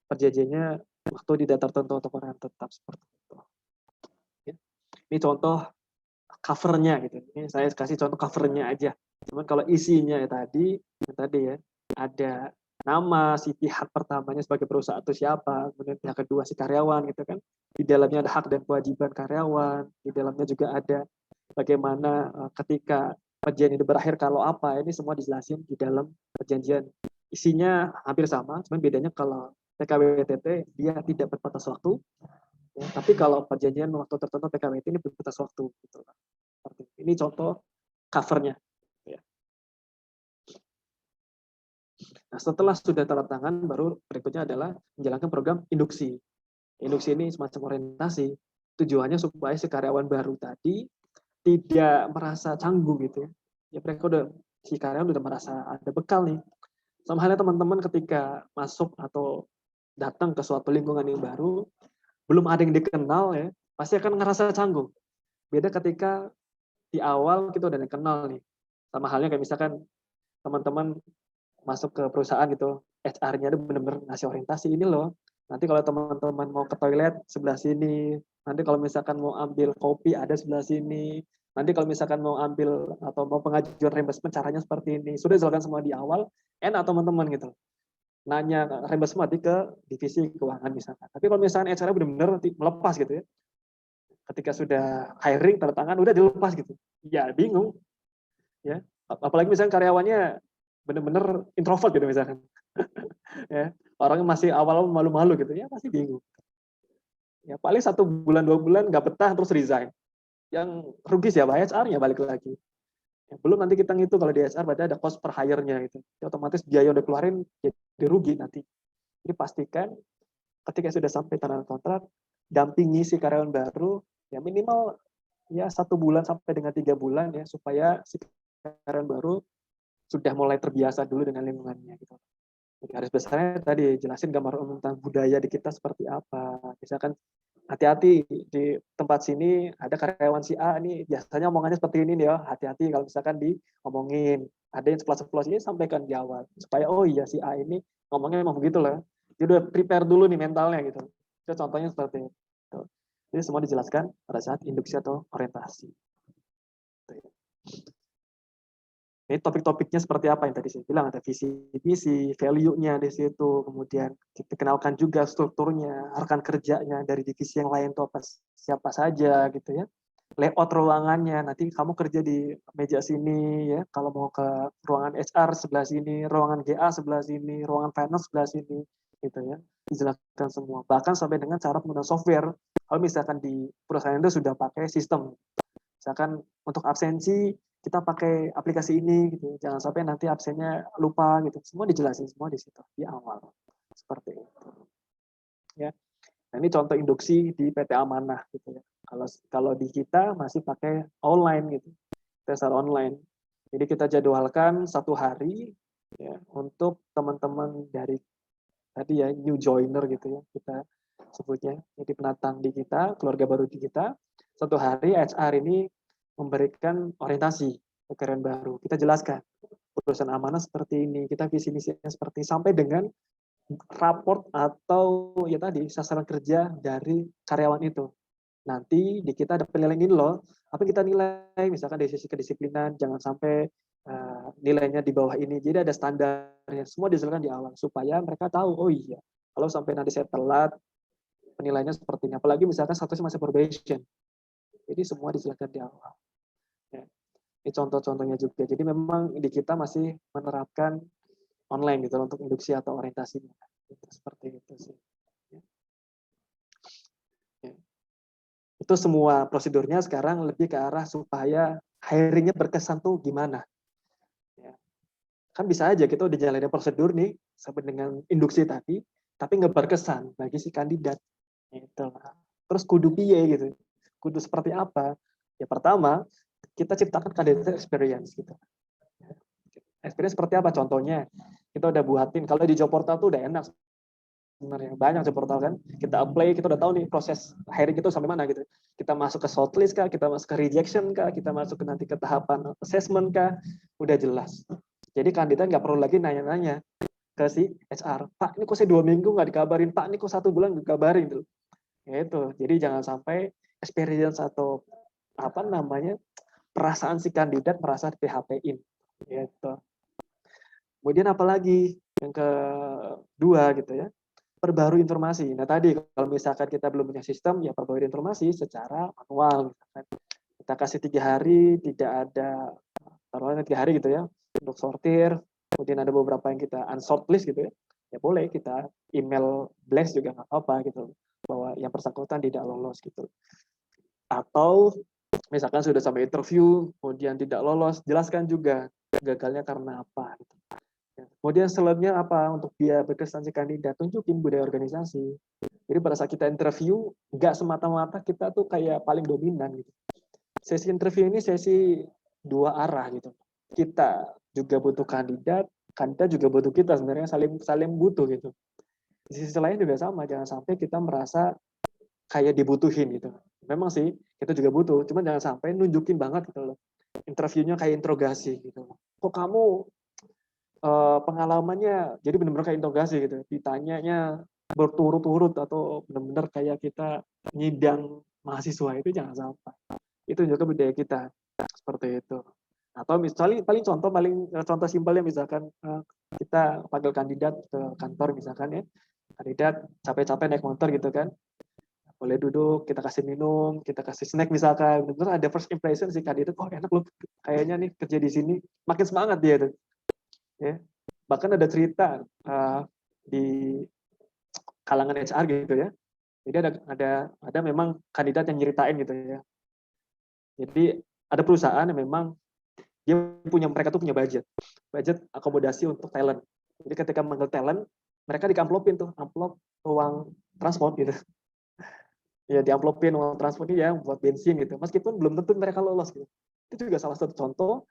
perjanjiannya waktu tidak tertentu untuk orang tetap seperti itu. Ya. Ini contoh covernya gitu. Ini saya kasih contoh covernya aja. Cuman kalau isinya ya tadi ya ada nama si pihak pertamanya sebagai perusahaan itu siapa, kemudian pihak kedua si karyawan gitu kan. Di dalamnya ada hak dan kewajiban karyawan, di dalamnya juga ada bagaimana ketika perjanjian itu berakhir kalau apa, ini semua dijelasin di dalam perjanjian. Isinya hampir sama, cuman bedanya kalau PKWTT dia tidak berbatas waktu, ya, tapi kalau perjanjian waktu tertentu PKWT ini berbatas waktu. Gitu. Ini contoh covernya. Ya. Nah, setelah sudah tanda tangan, baru berikutnya adalah menjalankan program induksi. Induksi ini semacam orientasi. Tujuannya supaya si karyawan baru tadi tidak merasa canggung gitu ya. Ya mereka si karyawan udah merasa ada bekal nih. Sama halnya teman-teman ketika masuk atau datang ke suatu lingkungan yang baru, belum ada yang dikenal ya, pasti akan ngerasa canggung. Beda ketika di awal kita udah kenal nih. Sama halnya kayak misalkan teman-teman masuk ke perusahaan gitu, HR-nya itu benar-benar ngasih orientasi ini loh. Nanti kalau teman-teman mau ke toilet sebelah sini, nanti kalau misalkan mau ambil kopi ada sebelah sini, nanti kalau misalkan mau ambil atau mau pengajuan reimbursement caranya seperti ini. Sudah dijelaskan semua di awal, enak teman-teman gitu. Nanya reimbursement nanti ke divisi keuangan misalkan. Tapi kalau misalkan HR-nya benar-benar melepas gitu ya, ketika sudah hiring tanda tangan udah dilepas gitu, ya bingung ya. Apalagi misalnya karyawannya benar-benar introvert gitu misalkan, ya orangnya masih awal malu-malu gitu ya, pasti bingung. Ya paling 1 bulan 2 bulan nggak betah terus resign. Yang rugi siapa? HR-nya balik lagi. Ya, belum nanti kita ngitung kalau di HR berarti ada cost per hire-nya gitu. Ya, otomatis biaya udah keluarin jadi rugi nanti. Jadi pastikan ketika sudah sampai tanda kontrak, dampingi si karyawan baru ya minimal ya 1 bulan sampai dengan 3 bulan ya, supaya si karyawan baru sudah mulai terbiasa dulu dengan lingkungannya gitu. Jadi garis besarnya tadi jelasin gambar umum tentang budaya di kita seperti apa. Misalkan hati-hati di tempat sini ada karyawan si A nih biasanya omongannya seperti ini nih ya. Hati-hati kalau misalkan diomongin. Ada yang ceplos-ceplos ini sampaikan di awal supaya oh iya si A ini ngomongnya memang begitu lah. Dia udah prepare dulu nih mentalnya gitu. Itu contohnya seperti itu. Jadi semua dijelaskan pada saat induksi atau orientasi. Ini topik-topiknya seperti apa yang tadi saya bilang, ada visi misi, value-nya di situ, kemudian kita kenalkan juga strukturnya, rekan kerjanya dari divisi yang lain itu apa siapa saja gitu ya. Layout ruangannya, nanti kamu kerja di meja sini ya, kalau mau ke ruangan HR sebelah sini, ruangan GA sebelah sini, ruangan finance sebelah sini gitu ya. Dijelaskan semua. Bahkan sampai dengan cara penggunaan software. Kalau misalkan di perusahaan itu sudah pakai sistem. Misalkan untuk absensi kita pakai aplikasi ini gitu. Jangan sampai nanti absennya lupa gitu. Semua dijelasin semua di situ di awal. Seperti itu. Ya. Nah, ini contoh induksi di PT Amanah gitu ya. Kalau di kita masih pakai online gitu. Tes online. Jadi kita jadwalkan 1 hari ya untuk teman-teman dari tadi ya new joiner gitu ya kita sebutnya. Jadi pendatang di kita, keluarga baru di kita. 1 hari HR ini memberikan orientasi ke karyawan baru. Kita jelaskan perusahaan Amanah seperti ini, kita visi misinya seperti sampai dengan raport atau ya tadi sasaran kerja dari karyawan itu. Nanti di kita ada penilaian ini loh, apa kita nilai misalkan dari sisi kedisiplinan, jangan sampai nilainya di bawah ini. Jadi ada standarnya, semua dijelaskan di awal supaya mereka tahu, oh iya, kalau sampai nanti saya telat, penilaiannya seperti ini. Apalagi misalkan statusnya masih probation. Jadi semua dijelaskan di awal. Ya. Ini contoh-contohnya juga. Jadi memang di kita masih menerapkan online gitu untuk induksi atau orientasinya. Seperti itu sih. Ya. Itu semua prosedurnya sekarang lebih ke arah supaya hiringnya berkesan tuh gimana. Ya. Kan bisa aja kita udah jalanin prosedur nih sampai dengan induksi tadi, tapi nggak berkesan bagi si kandidat. Gitu. Terus kudu piye gitu. Kudu seperti apa? Ya pertama, kita ciptakan kandidat experience gitu. Experience seperti apa contohnya? Kita udah buatin, kalau di job portal tuh udah enak sebenarnya, banyak job portal kan. Kita apply, kita udah tahu nih proses hiring itu sampai mana gitu. Kita masuk ke shortlist kah, kita masuk ke rejection kah, kita masuk ke nanti ke tahapan assessment kah, udah jelas. Jadi kandidat nggak perlu lagi nanya-nanya ke si HR, Pak ini kok saya 2 minggu nggak dikabarin, Pak ini kok 1 bulan nggak dikabarin gitu. Itu. Jadi jangan sampai experience atau apa namanya perasaan si kandidat merasa di PHP-in. Gitu. Kemudian apalagi yang kedua gitu ya, perbarui informasi. Nah tadi kalau misalkan kita belum punya sistem, ya perbarui informasi secara manual. Misalkan. Kita kasih 3 hari, tidak ada, taruhnya 3 hari gitu ya, untuk sortir. Kemudian ada beberapa yang kita unshort list gitu ya. Ya boleh kita email blast juga nggak apa-apa gitu. Bahwa yang bersangkutan tidak lolos gitu. Atau misalkan sudah sampai interview, kemudian tidak lolos, jelaskan juga gagalnya karena apa. Gitu. Kemudian selanjutnya apa untuk dia berkesan si kandidat, tunjukin budaya organisasi. Jadi pada saat kita interview, nggak semata-mata kita tuh kayak paling dominan gitu. Sesi interview ini sesi 2 arah gitu. Kita juga butuh kandidat juga butuh kita, sebenarnya saling butuh gitu. Di sisi lain juga sama, jangan sampai kita merasa kayak dibutuhin gitu. Memang sih kita juga butuh, cuman jangan sampai nunjukin banget gitu loh. Interviewnya kayak interogasi gitu. Kok kamu pengalamannya jadi benar-benar kayak interogasi gitu. Ditanyanya berturut-turut atau benar-benar kayak kita nyidang mahasiswa, itu jangan sampai. Itu juga budaya kita seperti itu. Atau misalnya contoh simpelnya misalkan kita panggil kandidat ke kantor misalkan ya. Kandidat capek-capek naik motor gitu kan. Boleh duduk, kita kasih minum, kita kasih snack misalkan. Benar ada first impression si kandidat, oh enak loh kayaknya nih kerja di sini. Makin semangat dia tuh. Ya. Bahkan ada cerita di kalangan HR gitu ya. Jadi ada memang kandidat yang nyeritain gitu ya. Jadi ada perusahaan yang memang mereka tuh punya budget akomodasi untuk talent. Jadi ketika manggil talent, mereka diamplopin tuh amplop uang transport gitu. Ya diamplopin uang transport ini ya buat bensin gitu. Meskipun belum tentu mereka lolos gitu. Itu juga salah satu contoh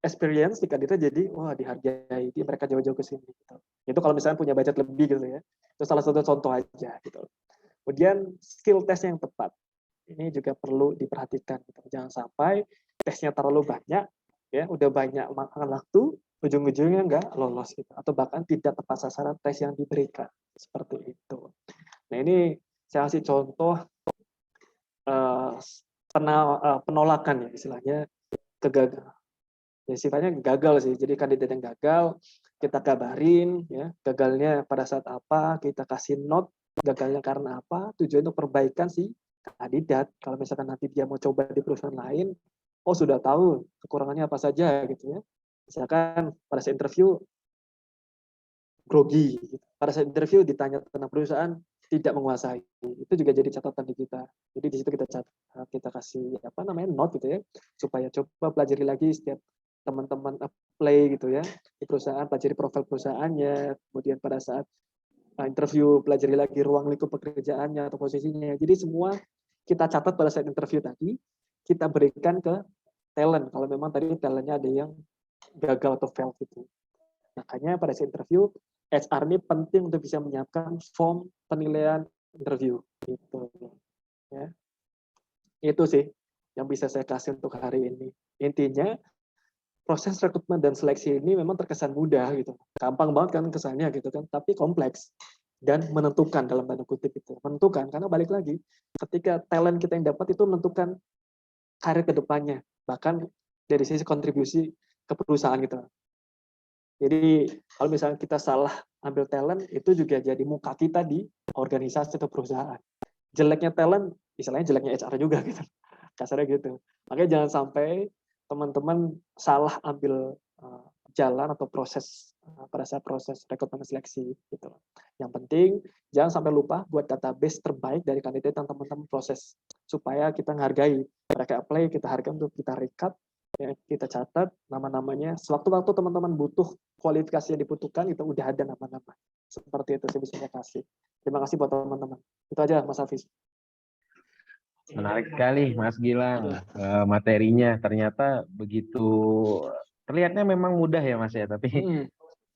experience di kandidat jadi wah dihargai, dia mereka jauh-jauh ke sini gitu. Itu kalau misalnya punya budget lebih gitu ya. Itu salah satu contoh aja gitu. Kemudian skill test yang tepat. Ini juga perlu diperhatikan gitu. Jangan sampai tesnya terlalu banyak ya, udah banyak makan waktu, ujung-ujungnya nggak lolos gitu. Atau bahkan tidak tepat sasaran tes yang diberikan. Seperti itu. Nah, ini saya kasih contoh penolakan ya istilahnya kegagalan. Ya sifatnya gagal sih. Jadi kandidat yang gagal kita kabarin ya, gagalnya pada saat apa, kita kasih note gagalnya karena apa, tujuan untuk perbaikan si kandidat. Kalau misalkan nanti dia mau coba di perusahaan lain, oh sudah tahu kekurangannya apa saja gitu ya. Misalkan pada saat interview grogi, gitu. Pada saat interview ditanya tentang perusahaan tidak menguasai, itu juga jadi catatan di kita. Jadi di situ kita kasih apa namanya note gitu ya, supaya coba pelajari lagi setiap teman-teman apply gitu ya di perusahaan, pelajari profil perusahaannya, kemudian pada saat interview pelajari lagi ruang lingkup pekerjaannya atau posisinya. Jadi semua kita catat pada saat interview tadi, kita berikan ke talent kalau memang tadi talentnya ada yang gagal atau fail gitu. Makanya pada saat interview HR ini penting untuk bisa menyiapkan form penilaian interview gitu ya. Itu sih yang bisa saya kasih untuk hari ini. Intinya proses rekrutmen dan seleksi ini memang terkesan mudah gitu. Gampang banget kan kesannya gitu kan, tapi kompleks dan menentukan dalam tanda kutip itu. Menentukan karena balik lagi ketika talent kita yang dapat itu menentukan karir ke depannya, bahkan dari sisi kontribusi ke perusahaan gitu. Jadi kalau misalnya kita salah ambil talent, itu juga jadi muka kita di organisasi atau perusahaan. Jeleknya talent, istilahnya jeleknya HR juga gitu. Kasarnya gitu. Makanya jangan sampai teman-teman salah ambil jalan atau proses pada saat proses rekrutmen seleksi gitu. Yang penting jangan sampai lupa buat database terbaik dari kandidat yang teman-teman proses supaya kita menghargai mereka apply, kita hargai untuk kita recap, ya, kita catat nama-namanya. Sewaktu-waktu teman-teman butuh kualifikasi yang dibutuhkan, itu udah ada nama-nama. Seperti itu saya bisa kasih. Terima kasih buat teman-teman. Itu aja Mas Hafiz. Menarik sekali Mas Gilang, materinya ternyata begitu, terlihatnya memang mudah ya Mas ya, tapi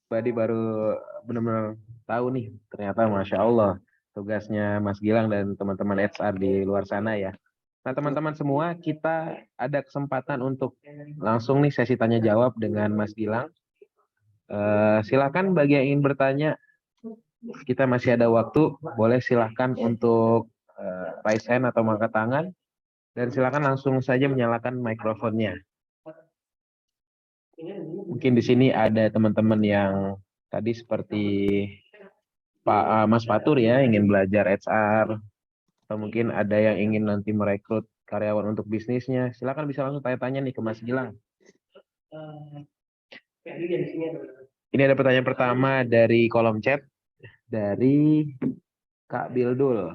Badi baru benar-benar tahu nih, ternyata Masya Allah tugasnya Mas Gilang dan teman-teman HR di luar sana ya. Nah teman-teman semua, kita ada kesempatan untuk langsung nih sesi tanya jawab dengan Mas Gilang. Silakan bagi yang ingin bertanya, kita masih ada waktu, boleh silahkan untuk raise hand atau angkat tangan, dan silakan langsung saja menyalakan mikrofonnya. Mungkin di sini ada teman-teman yang tadi seperti Pak Mas Fatur ya, ingin belajar HR, atau mungkin ada yang ingin nanti merekrut karyawan untuk bisnisnya. Silakan bisa langsung tanya-tanya nih ke Mas Gilang. Ini ada pertanyaan pertama dari kolom chat dari Kak Bildul.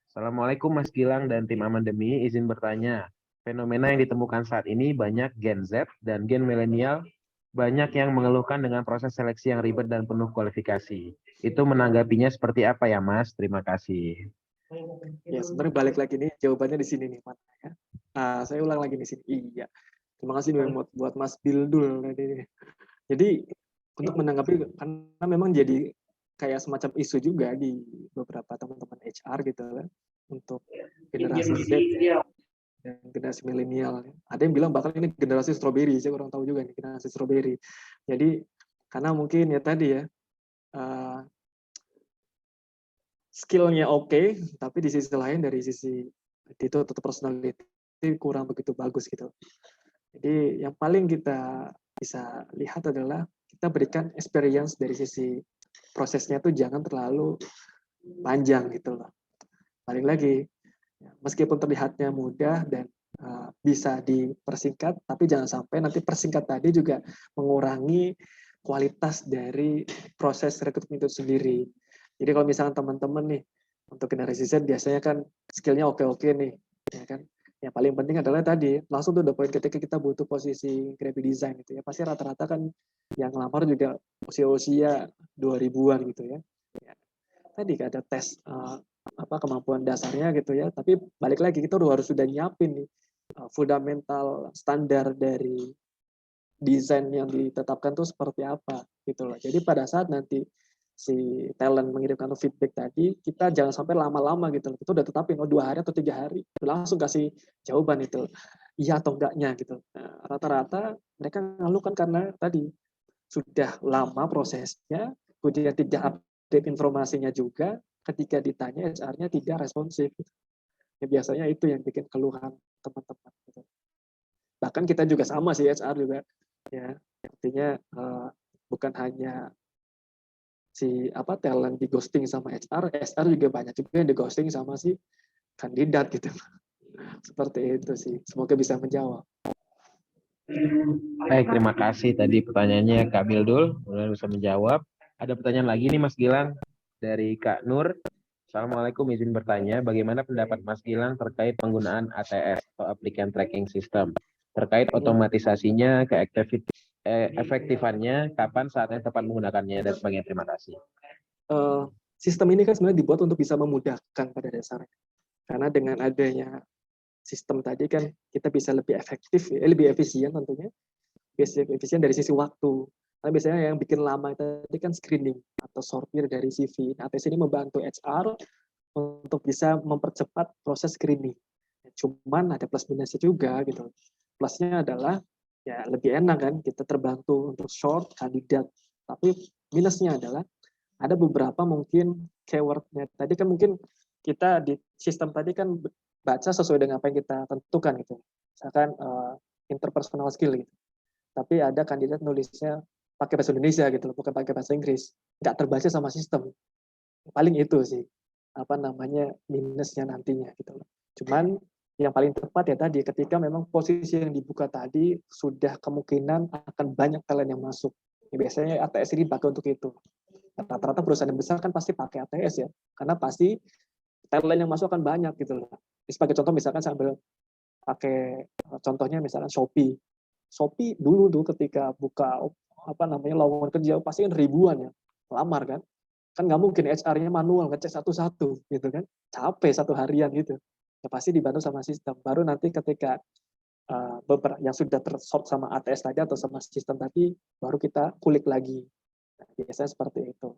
Assalamualaikum Mas Gilang dan tim Amandemi, izin bertanya. Fenomena yang ditemukan saat ini banyak Gen Z dan Gen milenial banyak yang mengeluhkan dengan proses seleksi yang ribet dan penuh kualifikasi. Itu menanggapinya seperti apa ya Mas? Terima kasih. Ya sebenarnya balik lagi nih jawabannya di sini nih Mas. Ya. Saya ulang lagi di sini. Iya. Terima kasih nih buat Mas Bildul tadi. Jadi untuk menanggapi karena memang jadi kayak semacam isu juga di beberapa teman-teman HR gitu kan untuk generasi Z dan generasi milenial. Ada yang bilang bahkan ini generasi strawberry, saya kurang tahu juga nih generasi strawberry. Jadi karena mungkin ya tadi ya skill-nya oke, tapi di sisi lain dari sisi itu tetap personality kurang begitu bagus gitu. Jadi yang paling kita bisa lihat adalah kita berikan experience dari sisi prosesnya tuh jangan terlalu panjang gitu loh. Balik lagi, meskipun terlihatnya mudah dan bisa dipersingkat, tapi jangan sampai nanti persingkat tadi juga mengurangi kualitas dari proses rekrutmen itu sendiri. Jadi kalau misalnya teman-teman nih, untuk generasi Z biasanya kan skill-nya oke-oke nih, ya kan? Yang paling penting adalah tadi, langsung tuh udah poin ketika kita butuh posisi graphic design gitu ya, pasti rata-rata kan yang lamar juga usia-usia 2000-an gitu ya. Tadi ada tes kemampuan dasarnya gitu ya, tapi balik lagi kita harus sudah nyiapin nih fundamental standar dari desain yang ditetapkan tuh seperti apa gitu loh. Jadi pada saat nanti si talent mengirimkan feedback tadi, kita jangan sampai lama-lama gitu loh. Kita udah tetapin 2 hari atau 3 hari, langsung kasih jawaban itu iya atau enggaknya gitu. Nah, rata-rata mereka ngeluh kan karena tadi sudah lama prosesnya, kemudian tidak update informasinya juga, ketika ditanya HR-nya tidak responsif. Ya, biasanya itu yang bikin keluhan teman-teman. Gitu. Bahkan kita juga sama sih HR juga, ya artinya bukan hanya si talent di ghosting sama HR juga banyak juga yang di ghosting sama si kandidat gitu. Seperti itu sih. Semoga bisa menjawab. Baik, terima kasih tadi pertanyaannya Kak Bildul, mudah bisa menjawab. Ada pertanyaan lagi nih Mas Gilang dari Kak Nur. Assalamualaikum, izin bertanya, bagaimana pendapat Mas Gilang terkait penggunaan ATS atau Applicant Tracking System? Terkait otomatisasinya, efektifannya, kapan saatnya tepat menggunakannya, dan sebagainya. Terima kasih. Sistem ini kan sebenarnya dibuat untuk bisa memudahkan pada dasarnya. Karena dengan adanya sistem tadi kan kita bisa lebih efektif, lebih efisien tentunya. Efisien dari sisi waktu. Karena biasanya yang bikin lama tadi kan screening atau sortir dari CV. ATS ini membantu HR untuk bisa mempercepat proses screening. Cuman ada plus minusnya juga gitu. Plusnya adalah ya lebih enak kan kita terbantu untuk short kandidat. Tapi minusnya adalah ada beberapa mungkin keywordnya tadi kan mungkin kita di sistem tadi kan baca sesuai dengan apa yang kita tentukan gitu. Misalkan interpersonal skill gitu. Tapi ada kandidat nulisnya pakai bahasa Indonesia gitu loh, bukan pakai bahasa Inggris, nggak terbaca sama sistem. Paling itu sih apa namanya minusnya nantinya gitu loh. Cuman yang paling tepat ya tadi ketika memang posisi yang dibuka tadi sudah kemungkinan akan banyak talent yang masuk. Ya, biasanya ATS ini dipakai untuk itu. Rata-rata perusahaan yang besar kan pasti pakai ATS ya, karena pasti talent yang masuk akan banyak gitu loh. Sebagai contoh misalkan sambil pakai contohnya misalkan Shopee. Shopee dulu tuh ketika buka apa namanya lowongan kerja pasti kan ribuan ya lamar kan. Kan nggak mungkin HR-nya manual ngecek satu-satu gitu kan. Capek satu harian gitu. Ya pasti dibantu sama sistem. Baru nanti ketika beberapa yang sudah tersort sama ATS tadi atau sama sistem tadi baru kita kulik lagi. Nah, biasanya seperti itu.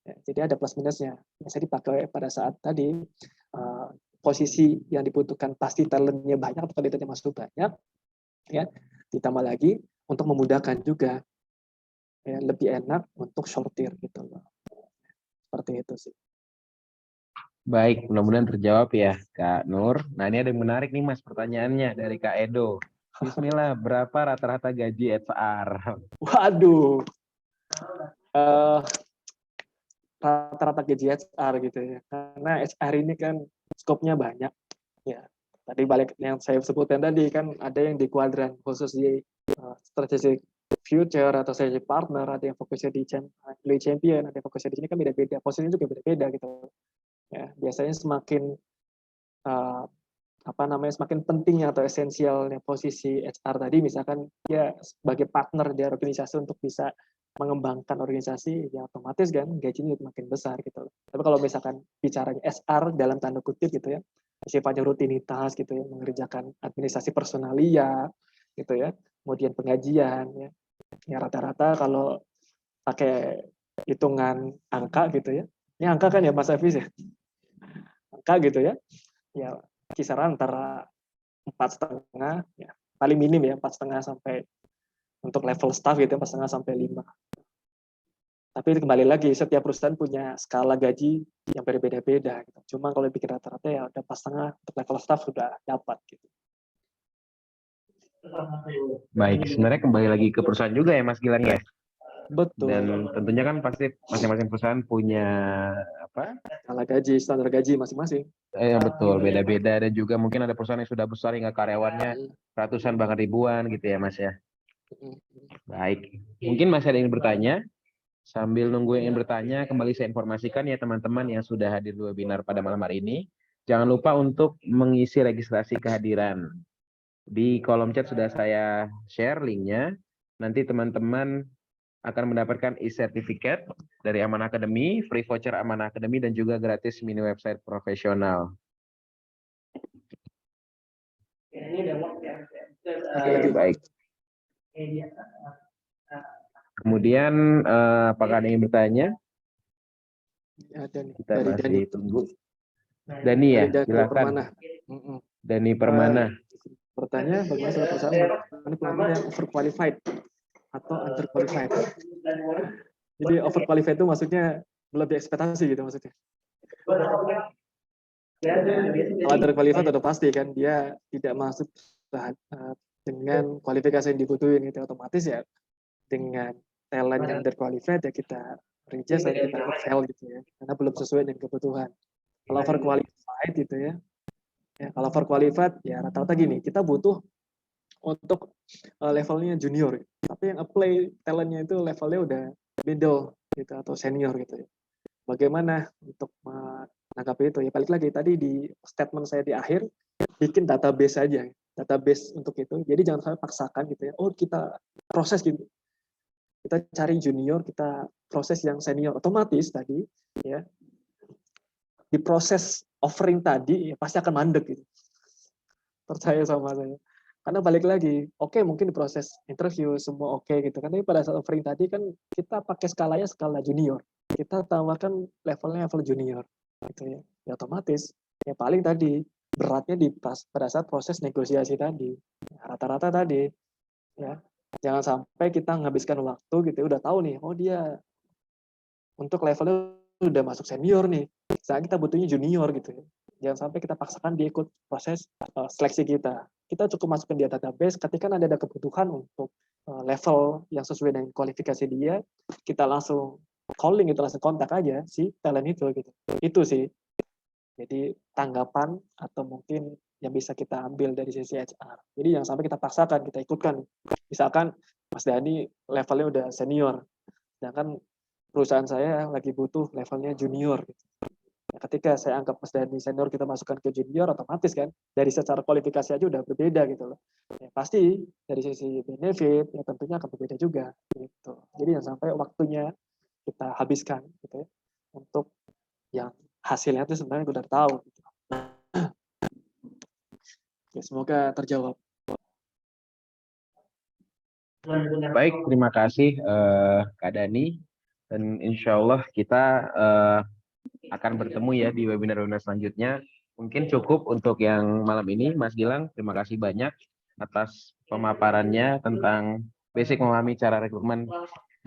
Ya, jadi ada plus minusnya. Biasanya dipakai pada saat tadi posisi yang dibutuhkan pasti talentnya banyak atau kandidatnya masuk banyak, ya ditambah lagi untuk memudahkan juga, ya, lebih enak untuk sortir gitu loh. Seperti itu sih. Baik, mudah-mudahan terjawab ya Kak Nur. Nah ini ada yang menarik nih Mas pertanyaannya dari Kak Edo. Bismillah, berapa rata-rata gaji HR? Waduh, rata-rata gaji HR gitu ya. Karena HR ini kan skopnya banyak. Ya, tadi balik yang saya sebutkan tadi kan ada yang di kuadran khusus di strategic future atau strategic partner, ada yang fokusnya di champion, ada yang fokusnya di sini kan beda-beda. Posisinya juga beda-beda gitu. Ya, biasanya semakin apa namanya semakin pentingnya atau esensialnya posisi HR tadi misalkan dia sebagai partner di organisasi untuk bisa mengembangkan organisasi ya otomatis kan gajinya makin besar gitu. Tapi kalau misalkan bicaranya SR dalam tanda kutip gitu ya sifatnya rutinitas gitu ya mengerjakan administrasi personalia gitu ya kemudian pengajian ya ya rata-rata kalau pakai hitungan angka gitu ya ini angka kan ya Mas Hafiz ya angka gitu ya ya kisaran antara 4,5 ya paling minim ya 4,5 sampai untuk level staff gitu 4,5 sampai 5. Tapi kembali lagi setiap perusahaan punya skala gaji yang berbeda-beda gitu. Cuma kalau bikin rata-rata ya udah 4,5 untuk level staff sudah dapat gitu. Baik, sebenarnya kembali lagi ke perusahaan juga ya Mas Gilang ya. Betul. Dan tentunya kan pasti masing-masing perusahaan punya apa? Skala gaji, standar gaji masing-masing. Betul, beda-beda dan juga mungkin ada perusahaan yang sudah besar hingga karyawannya ratusan bahkan ribuan gitu ya Mas ya. Baik, mungkin masih ada yang bertanya. Sambil nunggu yang ingin bertanya, kembali saya informasikan ya teman-teman yang sudah hadir di webinar pada malam hari ini. Jangan lupa untuk mengisi registrasi kehadiran. Di kolom chat sudah saya share linknya. Nanti teman-teman akan mendapatkan e-certificate dari Aman Academy, free voucher Aman Academy, dan juga gratis mini website profesional. Ini udah work ya. Oke, baik. Kemudian, apakah ada yang bertanya? Ada nih, Kita dari masih Dani. tunggu. Dani ya, Dari Dani silakan. Permana. Dani Permana. Pertanyaan bagaimana sebuah perusahaan menemukan pelamar yang overqualified atau underqualified. Jadi overqualified itu maksudnya melebihi ekspektasi gitu maksudnya. Kalau underqualified udah pasti kan dia tidak masuk dengan kualifikasi yang dibutuhin gitu otomatis ya dengan talent yang underqualified ya kita reject dan kita fail gitu ya karena belum sesuai dengan kebutuhan. Kalau overqualified gitu ya, kalau overqualified ya rata-rata gini kita butuh untuk levelnya junior, tapi yang apply talentnya itu levelnya udah middle gitu atau senior gitu ya. Bagaimana untuk menanggapi itu ya balik lagi tadi di statement saya di akhir bikin database saja database untuk itu jadi jangan sampai paksakan gitu ya oh kita proses gitu kita cari junior kita proses yang senior otomatis tadi ya di proses offering tadi ya pasti akan mandek gitu percaya sama saya karena balik lagi oke mungkin di proses interview semua oke gitu kan tapi pada saat offering tadi kan kita pakai skalanya skala junior kita tawarkan levelnya level junior gitu ya, ya otomatis ya paling tadi beratnya di pada saat proses negosiasi tadi rata-rata tadi ya jangan sampai kita menghabiskan waktu gitu udah tahu nih oh dia untuk levelnya udah masuk senior nih saat kita butuhnya junior gitu ya jangan sampai kita paksakan dia ikut proses seleksi kita kita cukup masukin di database. Ketika nanti ada kebutuhan untuk level yang sesuai dengan kualifikasi dia, kita langsung calling itu, langsung kontak aja si talent itu gitu. Itu sih. Jadi tanggapan atau mungkin yang bisa kita ambil dari sisi HR. Jadi jangan sampai kita paksakan, kita ikutkan. Misalkan Mas Dhani levelnya udah senior, sedangkan perusahaan saya lagi butuh levelnya junior. Nah, ketika saya anggap Mas Dhani senior, kita masukkan ke junior, otomatis kan dari secara kualifikasi aja udah berbeda gitu loh. Ya, pasti dari sisi benefit ya tentunya akan berbeda juga gitu. Jadi jangan sampai waktunya kita habiskan gitu ya untuk yang hasilnya itu sebenarnya udah tahu gitu. Ya, semoga terjawab. Baik, terima kasih Kak Dani. Dan insya Allah kita akan bertemu ya di webinar-webinar selanjutnya. Mungkin cukup untuk yang malam ini, Mas Gilang. Terima kasih banyak atas pemaparannya tentang basic memahami cara rekrutmen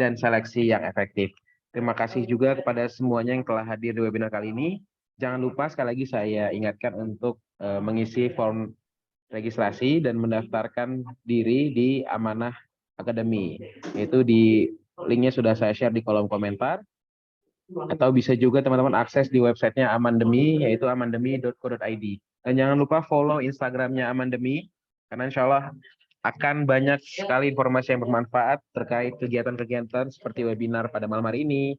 dan seleksi yang efektif. Terima kasih juga kepada semuanya yang telah hadir di webinar kali ini. Jangan lupa sekali lagi saya ingatkan untuk mengisi form registrasi dan mendaftarkan diri di Amanah Academy. Itu di linknya sudah saya share di kolom komentar. Atau bisa juga teman-teman akses di websitenya Amandemi, yaitu amandemi.co.id. Dan jangan lupa follow Instagramnya Amandemi, karena insya Allah akan banyak sekali informasi yang bermanfaat terkait kegiatan-kegiatan seperti webinar pada malam hari ini,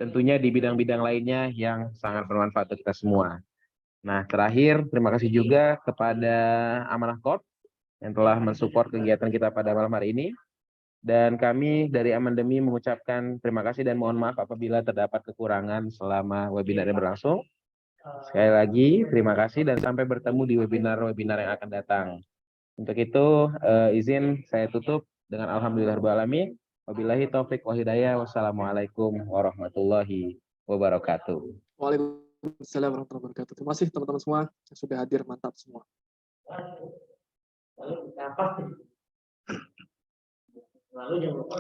tentunya di bidang-bidang lainnya yang sangat bermanfaat untuk kita semua. Nah, terakhir, terima kasih juga kepada Amanah Corp yang telah mensupport kegiatan kita pada malam hari ini. Dan kami dari Amandemi mengucapkan terima kasih dan mohon maaf apabila terdapat kekurangan selama webinar yang berlangsung. Sekali lagi, terima kasih dan sampai bertemu di webinar-webinar yang akan datang. Untuk itu, izin saya tutup dengan alhamdulillahirobbilalamin. Wabillahi taufik wa hidayah. Wassalamualaikum warahmatullahi wabarakatuh. Waalaikumsalam warahmatullahi wabarakatuh. Terima kasih teman-teman semua yang sudah hadir, mantap semua. Lalu jangan lupa